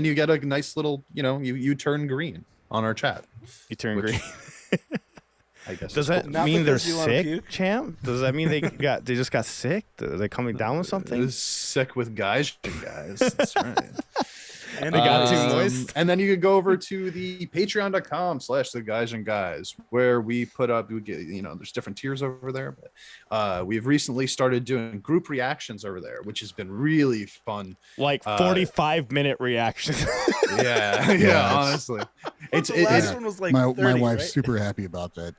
you get a nice little, you know, you turn green on our chat. you turn Which- green. I guess Does it's that cool. Not mean they're because you wanna sick, puke? champ? Does that mean they just got sick? Are they coming down with something? Sick with guys. That's right. And They got too moist? And then you could go over to the patreon.com/the guys and guys, where we put up, we get, you know, there's different tiers over there, but we've recently started doing group reactions over there, which has been really fun. Like 45-minute reactions. Yeah, Yeah, yeah, it's- honestly. It's the last it- one was like my 30, wife's right? super happy about that.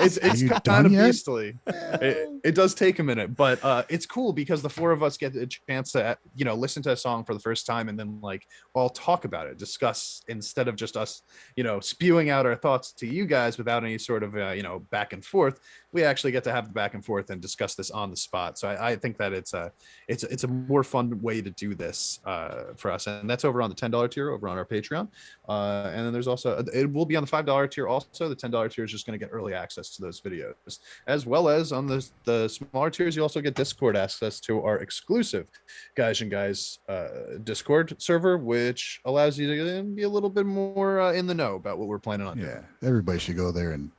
it's you kind done of yet? beastly. It does take a minute, but it's cool because the four of us get a chance to, you know, listen to a song for the first time and then like all talk about it, discuss, instead of just us, you know, spewing out our thoughts to you guys without any sort of you know, back and forth. We actually get to have the back and forth and discuss this on the spot. So I think that it's a more fun way to do this for us, and that's over on the $10 tier over on our Patreon. And then there's also, it will be on the $5 tier also. The $10 tier is just going to get early access to those videos, as well as on the smaller tiers. You also get Discord access to our exclusive Guys and Guys Discord server, which allows you to be a little bit more in the know about what we're planning on doing. Yeah, everybody should go there and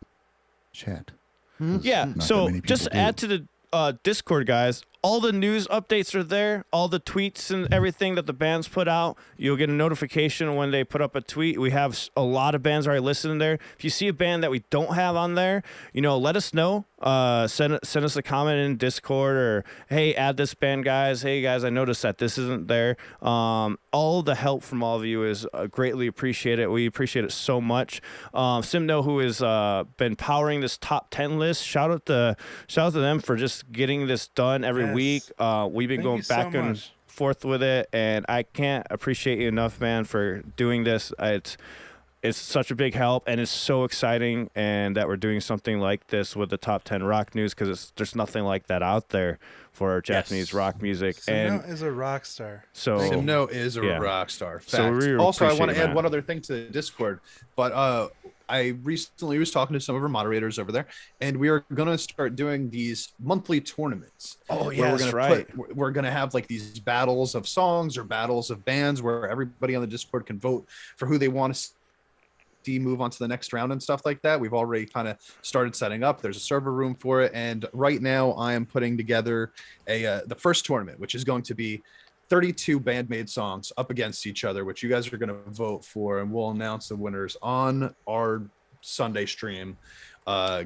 chat. 'Cause Yeah, not that so many just people do. add to the Discord, guys. All the news updates are there. All the tweets and everything that the bands put out. You'll get a notification when they put up a tweet. We have a lot of bands already listed there. If you see a band that we don't have on there, you know, let us know. Send us a comment in Discord, or hey, add this band, guys. Hey guys, I noticed that this isn't there. All the help from all of you is greatly appreciated. We appreciate it so much. Simno, who has been powering this top 10 list, shout out to them for just getting this done every week. We've been Thank going you so back and much. forth with it, and I can't appreciate you enough, man, for doing this. It's such a big help, and it's so exciting, and that we're doing something like this with the top 10 rock news, because there's nothing like that out there for Japanese rock music. Simno And is a rock star. so Simno is a yeah. rock star. So Fact. we Also, I appreciate want to add that. one other thing to Discord, but I recently was talking to some of our moderators over there, and we are going to start doing these monthly tournaments. Oh, where yeah, we're that's gonna right. we're going to have like these battles of songs or battles of bands where everybody on the Discord can vote for who they want to see move on to the next round and stuff like that. We've already kind of started setting up. There's a server room for it, and right now I am putting together the first tournament, which is going to be 32 Band-Maid songs up against each other, which you guys are going to vote for, and we'll announce the winners on our Sunday stream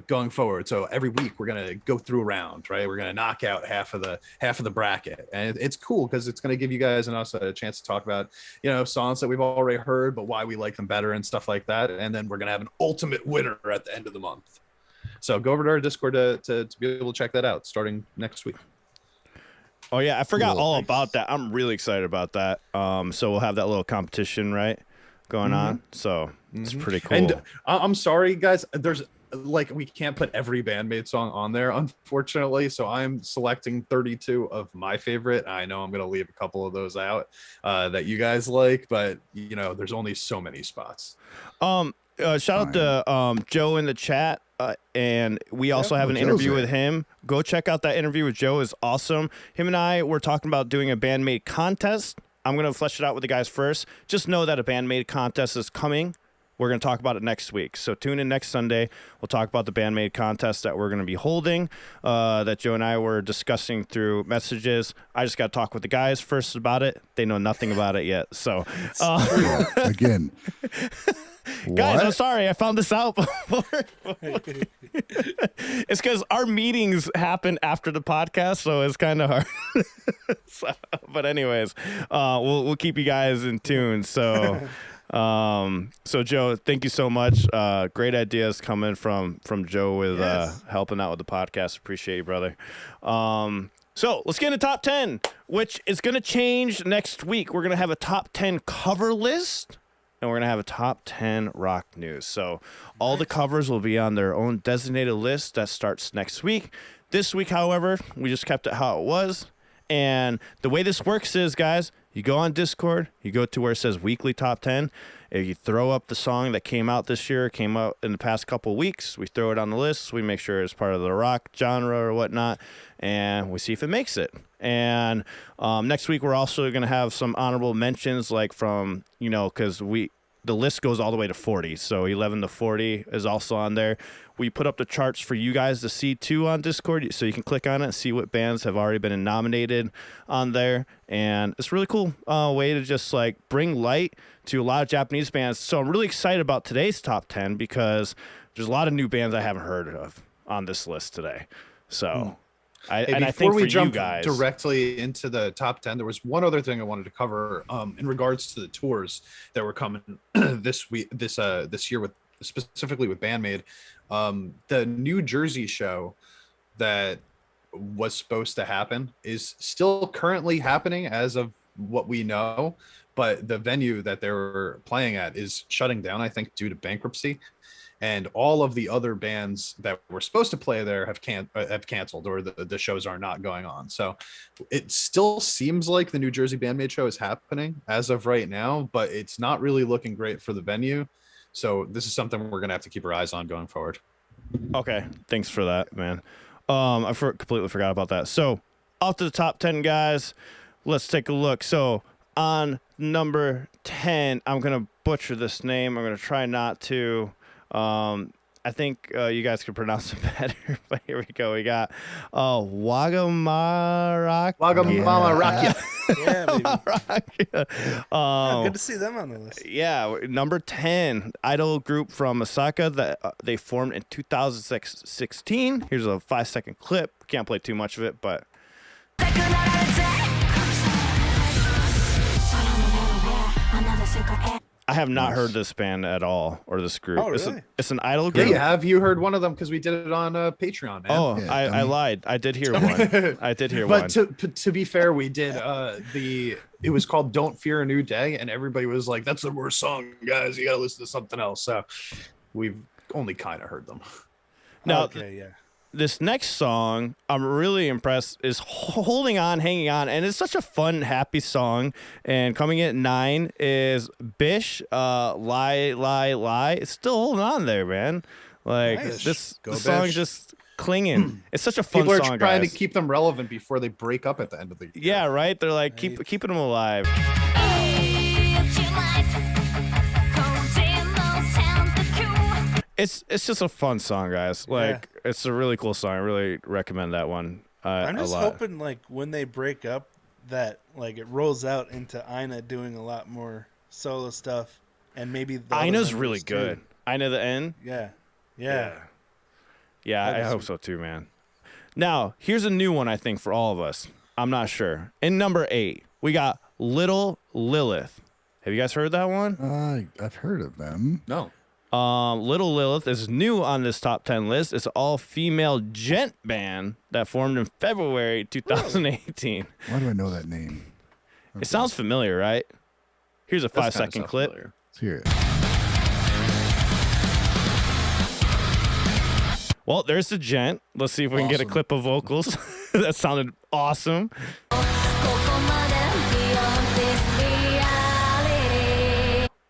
going forward. So every week we're going to go through a round, right? We're going to knock out half of the bracket, and it's cool because it's going to give you guys and us a chance to talk about, you know, songs that we've already heard but why we like them better and stuff like that. And then we're going to have an ultimate winner at the end of the month. So go over to our Discord to be able to check that out starting next week. Oh yeah, I forgot Cool. all Nice. about that. I'm really excited about that. So we'll have that little competition, right, going on. So it's pretty cool. And I'm sorry, guys. There's like, we can't put every Band-Maid song on there, unfortunately. So I'm selecting 32 of my favorite. I know I'm going to leave a couple of those out that you guys like, but you know, there's only so many spots. Shout out to Joe in the chat, and we also have an Joe's interview there. with him. Go check out that interview with Joe. Is awesome. Him and I were talking about doing a Band-Maid contest. I'm gonna flesh it out with the guys first. Just know that a Band-Maid contest is coming. We're going to talk about it next week. So tune in next Sunday. We'll talk about the Band-Maid contest that we're going to be holding, that Joe and I were discussing through messages. I just got to talk with the guys first about it. They know nothing about it yet. So, Again. guys, I'm What? sorry. I found this out before. It's because our meetings happen after the podcast, so it's kind of hard. But anyways, we'll keep you guys in tune. So So Joe, thank you so much. Great ideas coming from Joe with helping out with the podcast. Appreciate you, brother. So let's get into top 10, which is going to change next week. We're going to have a top 10 cover list, and we're going to have a top 10 rock news. So all the covers will be on their own designated list that starts next week. This week, however, we just kept it how it was. And the way this works is, guys, you go on Discord, you go to where it says weekly top 10. If you throw up the song that came out this year, came out in the past couple of weeks, we throw it on the list. We make sure it's part of the rock genre or whatnot, and we see if it makes it. And next week, we're also going to have some honorable mentions, like from, because the list goes all the way to 40. So 11 to 40 is also on there. We put up the charts for you guys to see too on Discord, so you can click on it and see what bands have already been nominated on there. And it's a really cool way to just like bring light to a lot of Japanese bands. So I'm really excited about today's top 10 because there's a lot of new bands I haven't heard of on this list today. So I think we for jump you guys directly into the top 10, there was one other thing I wanted to cover in regards to the tours that were coming this year, with specifically with Band-Maid. The New Jersey show that was supposed to happen is still currently happening as of what we know, but the venue that they were playing at is shutting down, I think, due to bankruptcy. And all of the other bands that were supposed to play there have canceled, or the shows are not going on. So it still seems like the New Jersey Band-Maid show is happening as of right now, but it's not really looking great for the venue. So this is something we're going to have to keep our eyes on going forward. Okay. Thanks for that, man. I completely forgot about that. So off to the top 10, guys. Let's take a look. So on number 10, I'm going to butcher this name. I'm going to try not to. I think you guys can pronounce it better, but here we go. We got Wagamarak. Yeah, baby. Good to see them on the list. Yeah, number 10, idol group from Osaka that they formed in 2016. Here's a 5-second clip. Can't play too much of it, but. I have not heard this band at all, or this group. Oh, really? It's an idol group. Yeah, have you heard one of them? Because we did it on Patreon, man. Oh, yeah, I lied. I did hear one. I did hear one. But to be fair, we did it was called Don't Fear a New Day, and everybody was like, that's the worst song, guys. You got to listen to something else. So we've only kind of heard them. Now, okay, yeah. This next song, I'm really impressed, is Holding On, Hanging On, and it's such a fun, happy song. And coming in at 9 is Bish, Lie, Lie, Lie. It's still holding on there, man. Like, Nice. this Go song's Bish. just clinging. It's such a fun People are song, trying guys. to keep them relevant before they break up at the end of the year. Yeah, right? They're like, keeping them alive. It's just a fun song, guys. Like, it's a really cool song. I really recommend that one I'm just a lot. hoping, like, when they break up, that, like, it rolls out into Ina doing a lot more solo stuff, and maybe the other Ina's members really too. good. Ina the N? Yeah. Yeah, That I is hope sweet. so too, man. Now, here's a new one, I think, for all of us. I'm not sure. In number 8, we got Little Lilith. Have you guys heard that one? I've heard of them. No. Little Lilith is new on this top 10 list. It's an all-female gent band that formed in February 2018. Why do I know that name? It sounds familiar, right? Here's a That's 5-second clip. familiar. Let's hear it. Well, there's the gent. Let's see if we can get a Awesome. clip of vocals. That sounded awesome.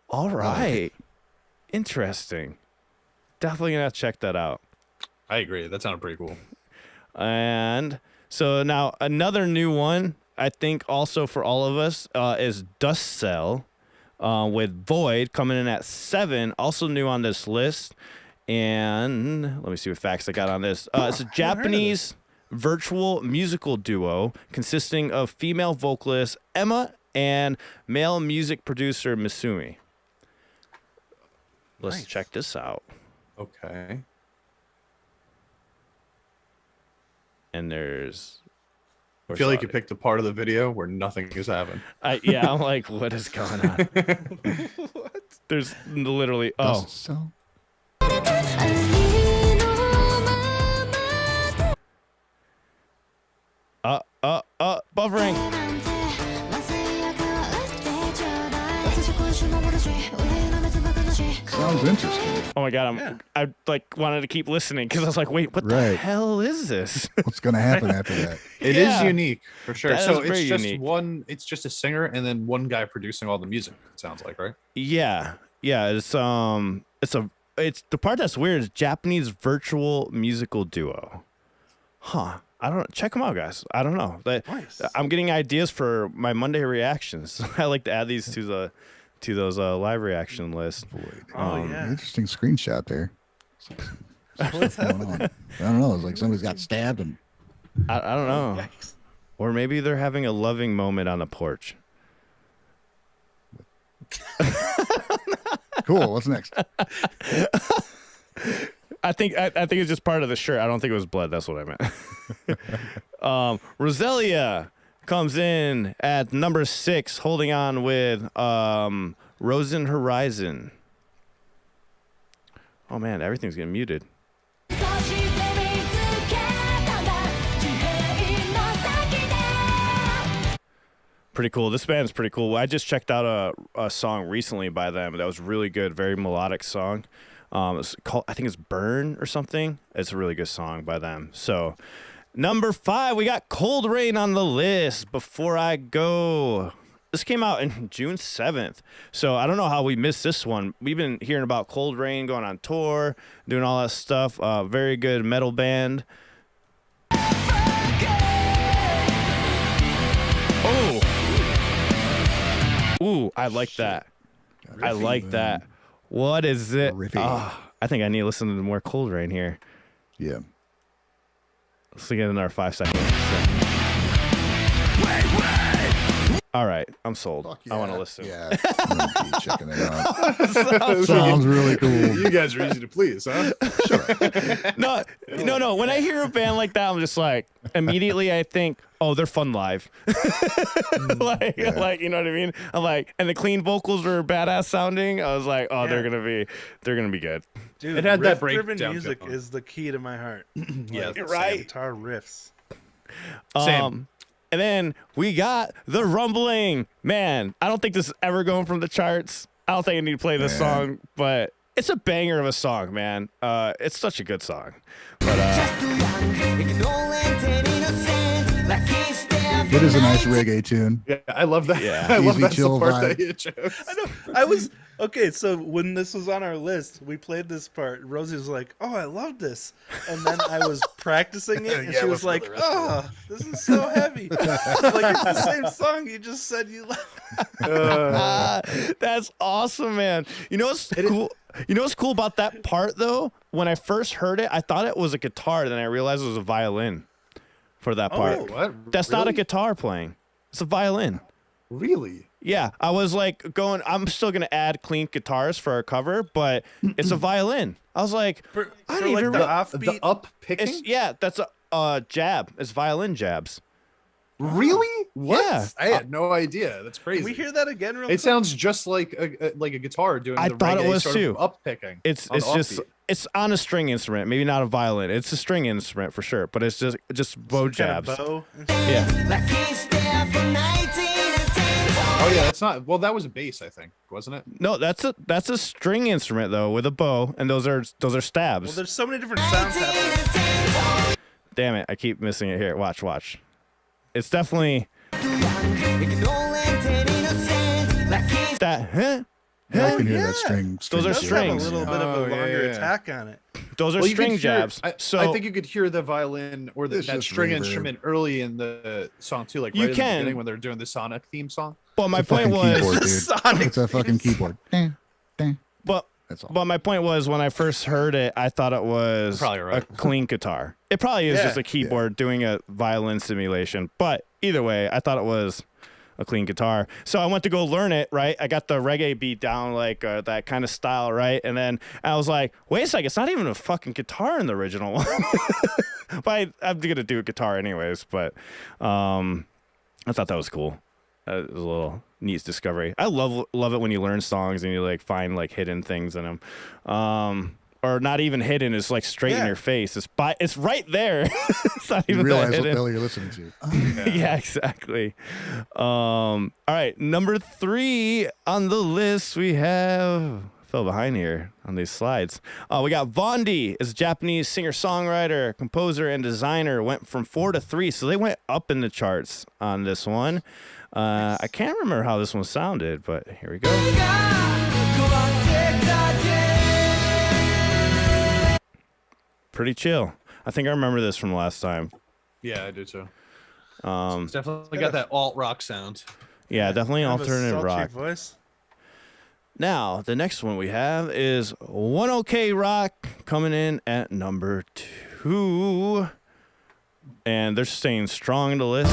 All right. Interesting. Definitely going to have to check that out. I agree. That sounded pretty cool. And so now another new one, I think also for all of us, is Dust Cell with Void coming in at 7. Also new on this list. And let me see what facts I got on this. It's a Japanese virtual musical duo consisting of female vocalist Emma and male music producer Misumi. Let's Nice. check this out. Okay. And there's... I feel like you picked a part of the video where nothing is happening. Yeah, I'm like, what is going on? What? There's literally So buffering. sounds interesting. Oh my god, I like wanted to keep listening because I was like, wait, what the Right. hell is this? What's gonna happen after that? It is Yeah. unique for sure. That So is it's very just unique. it's just a singer and then one guy producing all the music. It sounds like, right? Yeah. It's the part that's weird is Japanese virtual musical duo. Huh. I don't check them out, guys. I don't know. Nice. I'm getting ideas for my Monday reactions. I like to add these to those live reaction lists. Oh, yeah. Interesting screenshot there. What's going on? I don't know. It's like somebody's got stabbed and I don't know. Yikes. Or maybe they're having a loving moment on the porch. cool. What's next? I think it's just part of the shirt. I don't think it was blood. That's what I meant. Roselia comes in at number 6, holding on with Rosen Horizon. Oh man, everything's getting muted. Pretty cool. This band's pretty cool. I just checked out a song recently by them that was really good. Very melodic song. It's called, I think it's Burn or something. It's a really good song by them. So, number 5, we got Cold Rain on the list. Before I go, this came out in June 7th. So I don't know how we missed this one. We've been hearing about Cold Rain going on tour, doing all that stuff. Very good metal band. Oh. Ooh, I like that. I like that. What is it? Riffy. Oh, I think I need to listen to more Cold Rain here. Yeah. Let's get another 5 seconds. All right, I'm sold. Fuck I want to yeah. listen. Yeah. I'm gonna keep checking it out. Sounds really cool. You guys are easy to please, huh? No. When I hear a band like that, I'm just like, immediately I think, oh, they're fun live. like, you know what I mean? I'm like, and the clean vocals are badass sounding. I was like, oh, they're gonna be good. Dude, It had that riff-driven breakdown music going. is the key to my heart. Yeah, right. Guitar riffs. Same. And then we got The Rumbling. Man, I don't think this is ever going from the charts. I don't think I need to play this song, but it's a banger of a song, man. It's such a good song. But It is a nice reggae tune. Yeah, I love that. Yeah. I love Easy, that chill support vibe. that you chose. I know. I was okay. So when this was on our list, we played this part. Rosie was like, "Oh, I love this," and then I was practicing it, and Yeah, she was listen to like, the rest of "Oh, this is so heavy." Like it's the same song you just said you love. that's awesome, man. You know what's cool? You know what's cool about that part though? When I first heard it, I thought it was a guitar. Then I realized it was a violin for that part. Oh, What? That's not a Really? guitar playing. It's a violin. Really? Yeah, I was like I'm still going to add clean guitars for our cover, but it's a violin. I was like, For I for didn't like even the re- offbeat. The up picking? that's a jab. It's violin jabs. Really? What? Yeah. I had no idea. That's crazy. Can we hear that again, real It quick? sounds just like a guitar doing I the thought it reggae was sort too. of up picking. It's on the just offbeat. it's on a string instrument, maybe not a violin. It's a string instrument for sure, but it's just bow Kind of jabs. bow. Yeah. Oh yeah, that's not. Well, that was a bass, I think, wasn't it? No, that's a string instrument though with a bow, and those are stabs. Well, there's so many different sounds happening. Damn it, I keep missing it here. Watch. It's definitely that. Huh? Yeah, I can hear yeah. that string. Those are It does have strings. a little bit of Oh, a yeah, longer yeah. attack on it. Those are Well, you could string hear- jabs. I think you could hear the violin or It's that just string reverb. instrument early in the song too, like You right in the can. beginning when they're doing the Sonic theme song. Well, my It's a point fucking was, keyboard, dude. Sonic It's a fucking keyboard. Ding, ding. but That's all. But my point was, when I first heard it, I thought it was Probably right. a clean guitar. It probably is Yeah. just a keyboard doing a violin simulation. But either way, I thought it was a clean guitar. So I went to go learn it, right? I got the reggae beat down, like that kind of style, right? And then I was like, wait a second, it's not even a fucking guitar in the original one. But I'm going to do a guitar anyways. But I thought that was cool. It was a little neat discovery. I love it when you learn songs and you like find like hidden things in them. Or not even hidden, it's like straight in your face. It's right there. It's not You even realize that what the hidden. hell you're listening to. Yeah, exactly. All right, number 3 on the list we have. Fell behind here on these slides. We got Vondi is a Japanese singer-songwriter, composer, and designer. Went from 4 to 3, so they went up in the charts on this one. I can't remember how this one sounded, but here we go. Pretty chill. I think I remember this from last time. Yeah, I do too. It's definitely got that alt rock sound. Yeah, definitely Kind of a alternative sultry rock. voice. Now, the next one we have is One OK Rock coming in at number 2. And they're staying strong in the list.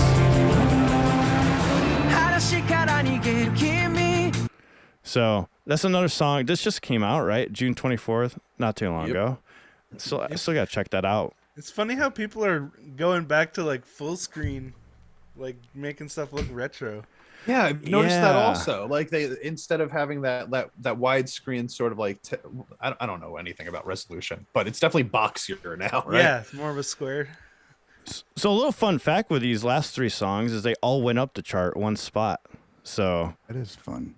So that's another song. This just came out, right? June 24th, not too long ago. So I still got to check that out. It's funny how people are going back to like full screen, like making stuff look retro. Yeah, I've noticed that Yeah. also. Like they, instead of having that widescreen sort of like, I don't know anything about resolution, but it's definitely boxier now, right? Yeah, it's more of a square. So a little fun fact with these last 3 songs is they all went up the chart one spot. So That is fun.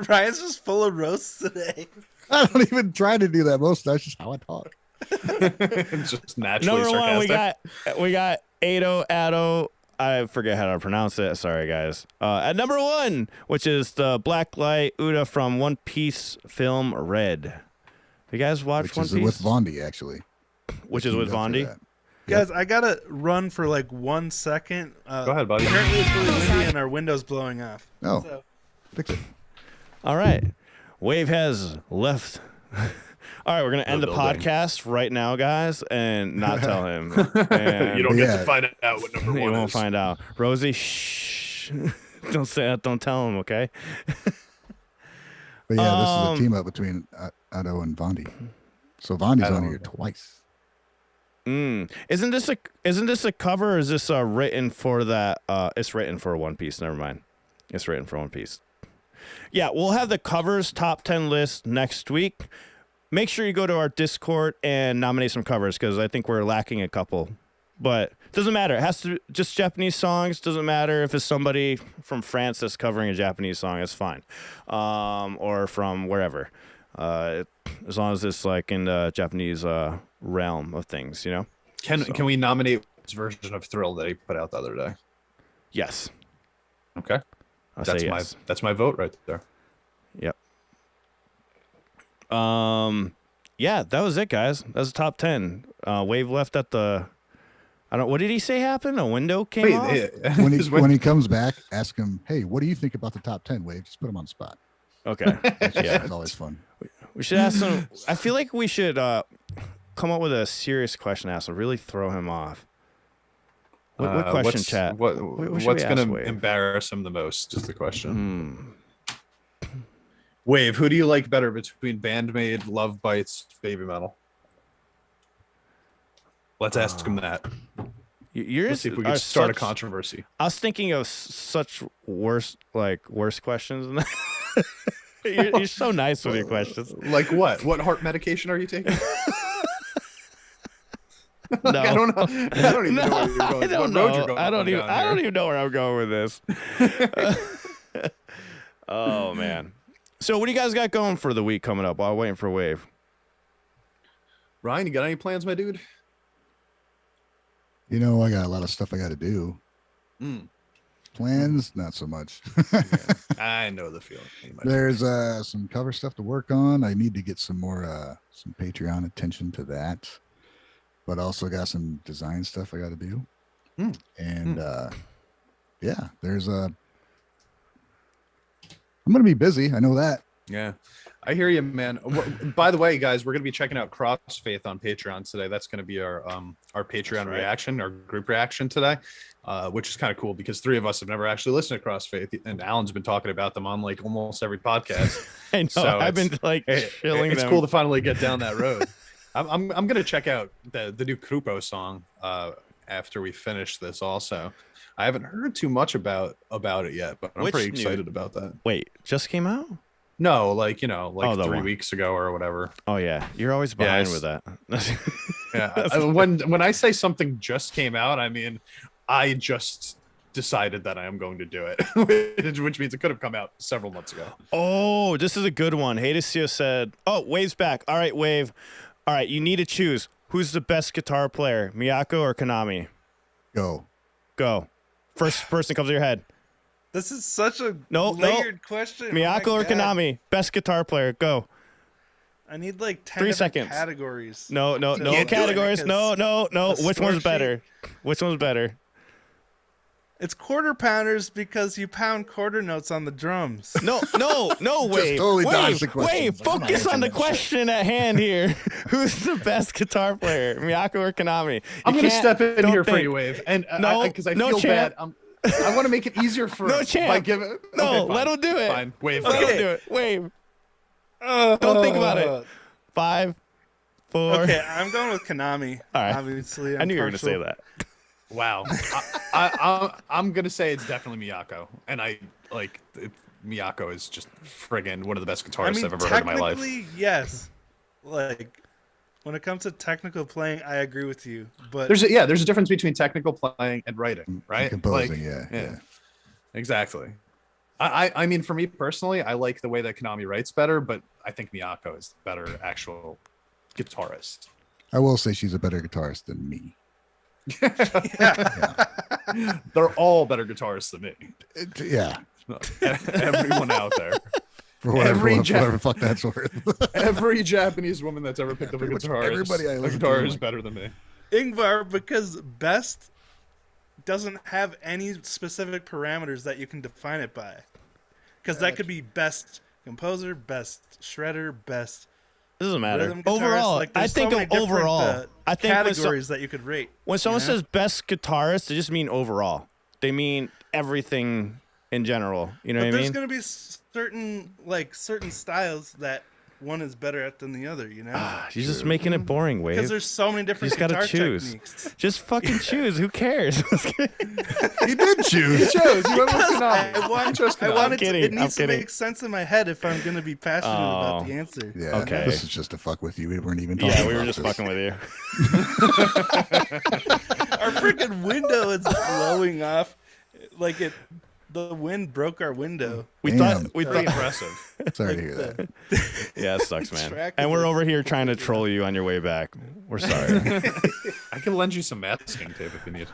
Ryan's just full of roasts today. I don't even try to do that most. That's just how I talk. It's just naturally number 1, sarcastic. we got Ado. I forget how to pronounce it. Sorry, guys. At number 1, which is the Blacklight Uda from One Piece film Red. You guys watch Which One is Piece? with Vondi, actually. Which is with Go through Vondi? that. Guys, I gotta run for like 1 second. Go ahead, buddy. Apparently it's really windy and our window's blowing off. Oh, So, fix it. All right. Wave has left. All right, we're going to end the building. podcast right now, guys, and not tell him. And You don't get Yeah. to find out what number you 1 won't is. find out. Rosie, shh. Don't say that. Don't tell him, okay? But yeah, this is a team up between Ado and Vondi. So Vondi's Ado on and here Vondi. twice. Isn't this a cover or is this written for that? It's written for One Piece. Never mind. It's written for One Piece. Yeah, we'll have the covers top 10 list next week. Make sure you go to our Discord and nominate some covers because I think we're lacking a couple. But it doesn't matter. It has to be just Japanese songs. Doesn't matter if it's somebody from France that's covering a Japanese song. It's fine. Or from wherever. As long as it's like in the Japanese realm of things, you know? Can we nominate his version of Thrill that he put out the other day? Yes. Okay. I'll That's say yes. that's my vote right there. Yep. Yeah, that was it, guys. That was the top 10. Wave left at the. I don't. What did he say happened? A window came off. When he comes back, ask him, hey, what do you think about the top 10, Wave? Just put him on the spot. Okay. It's always fun. We should ask him. I feel like we should come up with a serious question. Ask him. Really throw him off. What question, what's, chat? What, What should what's we going ask to Wave? embarrass him the most is the question. Wave, who do you like better between Band-Maid, Love Bites, Baby Metal? Let's ask him that. Yours Let's see if we are can start a such- controversy. I was thinking of such worse questions than that. You're so nice with your questions. Like what? What heart medication are you taking? No. I don't know. I don't even know where you're going. I don't what road you're know. going I up don't and even. down I don't here. even know where I'm going with this. Oh man. So what do you guys got going for the week coming up while waiting for Wave? Ryan, you got any plans, my dude? You know, I got a lot of stuff I got to do. Mm. Plans, not so much. I know the feeling. There's some cover stuff to work on. I need to get some more some Patreon attention to that, but also got some design stuff I got to do. And yeah, there's a. I'm gonna be busy. I know that. Yeah, I hear you, man. By the way, guys, we're gonna be checking out Cross Faith on Patreon today. That's gonna be our Patreon reaction, our group reaction today, which is kind of cool because 3 of us have never actually listened to Cross Faith, and Alan's been talking about them on like almost every podcast. I know. So I've been like chilling It's them. cool to finally get down that road. I'm gonna check out the new Krupo song after we finish this. Also, I haven't heard too much about it yet, but I'm Which pretty new- excited about that. Wait, just came out? No, like like the 3 one. weeks ago or whatever. Oh yeah, you're always behind Yes. with that. Yeah, when I say something just came out, I mean I just decided that I am going to do it, which means it could have come out several months ago. Oh, this is a good one. Hiatus said, "Oh, Wave's back. All right, Wave. All right, you need to choose. Who's the best guitar player, Miyako or Konami? Go. Go. First person comes to your head. This is such a No, layered question. Oh my Miyako or God. Konami? Best guitar player. Go. I need like 10 3 different seconds. categories. No can't do it categories. No. because a Which score one's better? Which one's better? It's quarter pounders because you pound quarter notes on the drums. No, Wave. totally dodged the Wave, question. Wave, Like, I'm not focus on answering the that shit. question at hand here. Who's the best guitar player, Miyako or Konami? I'm going to can't- step in don't here for think. you, Wave, and No, because I no feel champ. bad. I want to make it easier for No by champ. giving. No, okay, let fine. him do it. Fine, Wave. Let go. him do it. Wave. Don't think about it. 5, 4. Okay, I'm going with Konami. All right. Obviously, I knew you were going to say partial. that. Wow, I'm gonna say it's definitely Miyako, and Miyako is just friggin' one of the best guitarists I mean, I've ever heard in my life. technically, yes. Like, when it comes to technical playing, I agree with you. But There's a difference between technical playing and writing, right? Composing, Like, yeah. Exactly. I mean, for me personally, I like the way that Konami writes better, but I think Miyako is the better actual guitarist. I will say she's a better guitarist than me. They're all better guitarists than me. Yeah. Everyone out there. For whatever, Every whatever fuck that's worth. Every Japanese woman that's ever picked up a pretty much guitar, everybody I a listen to, guitar I'm is like- better than me. Ingvar, because best doesn't have any specific parameters that you can define it by. Because that could be best composer, best shredder, best It doesn't matter. rhythm guitarist. Overall, Like, I there's think so many of different, overall. I think categories that you could rate. when someone you know? says best guitarist, they just mean overall. They mean everything in general. You know But what I there's mean? gonna be certain styles that one is better at than the other. You know, You're just making it boring, Wave. because there's so many different just gotta guitar choose. techniques. Just fucking choose. Who cares? He did choose. You chose. You went with I Konami. want, You chose I Konami. want it, kidding, it I'm needs to kidding. make sense in my head if I'm gonna be passionate about Oh. the answer. Yeah. Okay. This is just to fuck with you. We weren't even talking Yeah, we were about just this. fucking with you. Our freaking window is blowing off. Like the wind broke our window. We Damn. thought we Very thought impressive. Sorry to hear that. yeah, it sucks, man. Track And of we're it. over here trying to troll you on your way back. We're sorry. I can lend you some masking tape if you need.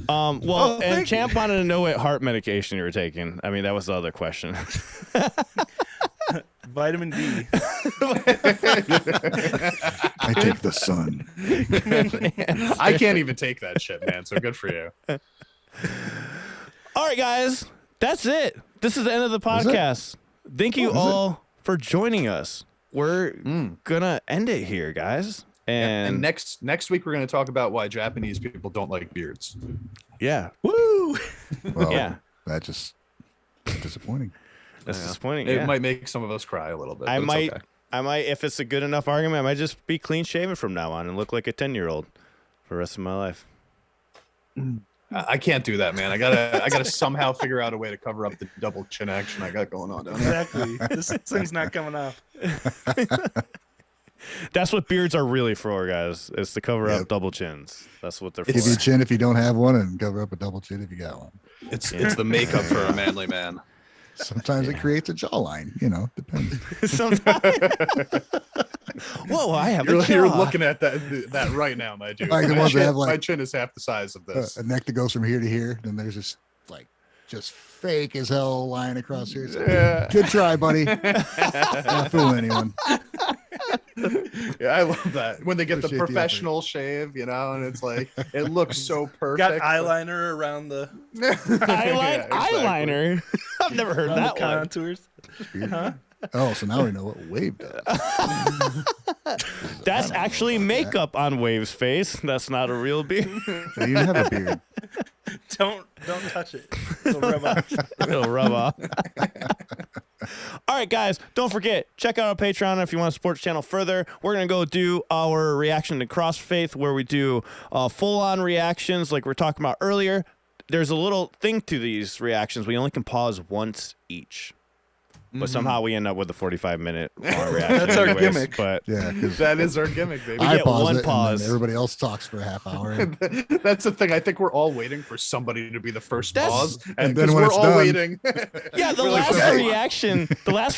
Well, Oh, and thank Champ wanted to know what heart medication you were taking. I mean, that was the other question. Vitamin D. I take the sun. I can't even take that shit, man. So good for you. All right, guys, that's it. This is the end of the Is it? podcast. Thank you Oh, is it? all for joining us. We're gonna end it here, guys. And And next week we're going to talk about why Japanese people don't like beards. yeah, Woo! Well, Yeah. That just disappointing. that's disappointing. It Yeah. might make some of us cry a little bit. I but it's might, okay. if it's a good enough argument, I might just be clean shaven from now on and look like a 10-year-old for the rest of my life. I can't do that, man. I gotta somehow figure out a way to cover up the double chin action I got going on down there. Exactly. This thing's not coming off. That's what beards are really for, guys. Is to cover Yep. up double chins. That's what they're for. Give you a chin if you don't have one, and cover up a double chin if you got one. It's the makeup for a manly man. Sometimes it creates a jawline. You know, depends. Sometimes. Whoa, I have a You're jaw. looking at that right now, my dude. Like the my, ones that chin, have, like, my chin is half the size of this. A neck that goes from here to here. Then there's this like just fake as hell line across here. It's like, Yeah. good try, buddy. Not fooling anyone. Yeah, I love that when they get Appreciate the the professional shave, you know, and it's like it looks so perfect. Got eyeliner around the, Eyeliner. Eyeliner. I've never heard around that the one. contours. Huh? Oh, so now we know what wave does. That's actually makeup on Wave's face. That's not a real beard. So you have a beard. Don't touch it. It'll rub off. It'll rub off. All All right, guys, don't forget, check out our Patreon if you want to support the channel further. We're going to go do our reaction to Cross Faith, where we do full-on reactions like we were talking about earlier. There's a little thing to these reactions. We only can pause once each. But somehow we end up with a 45-minute long reaction. That's our anyways, gimmick. But Yeah, because That is our gimmick, baby. I get pause one it, pause. and then everybody else talks for a half hour. That's the thing. I think we're all waiting for somebody to be the first pause, And then because when we're it's all done- waiting. yeah, the We're like, last "Okay."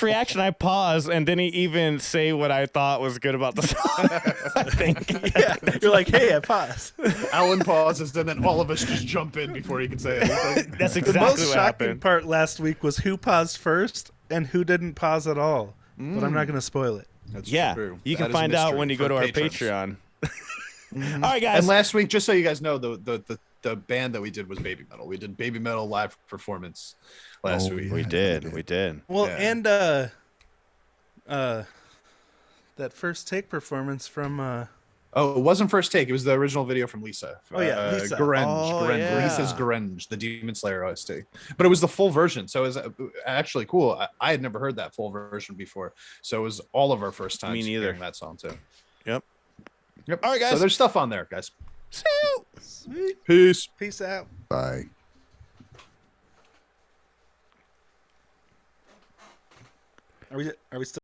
reaction, I paused and didn't even say what I thought was good about the song. I think. Yeah, you're like, hey, I paused. Alan pauses, and then all of us just jump in before he can say anything. That's The exactly most what shocking happened. part last week was who paused first and who didn't pause at all. But I'm not going to spoil it. That's Yeah, true. you That can is a find out mystery when you for go to our patrons. Patreon. All right, guys. And last week, just so you guys know, the band that we did was Baby Metal. We did Baby Metal live performance last Oh, week. yeah. we did. Well, Yeah. and that first take performance from Oh, it wasn't first take. It was the original video from Lisa. Oh, yeah, Lisa. Grange. yeah. Lisa's Grange, the Demon Slayer OST. But it was the full version, so it was actually cool. I had never heard that full version before, so it was all of our first time Me neither. hearing that song too. Yep. Yep. All right, guys. So there's stuff on there, guys. Sweet. Peace. Peace out. Bye. Are we still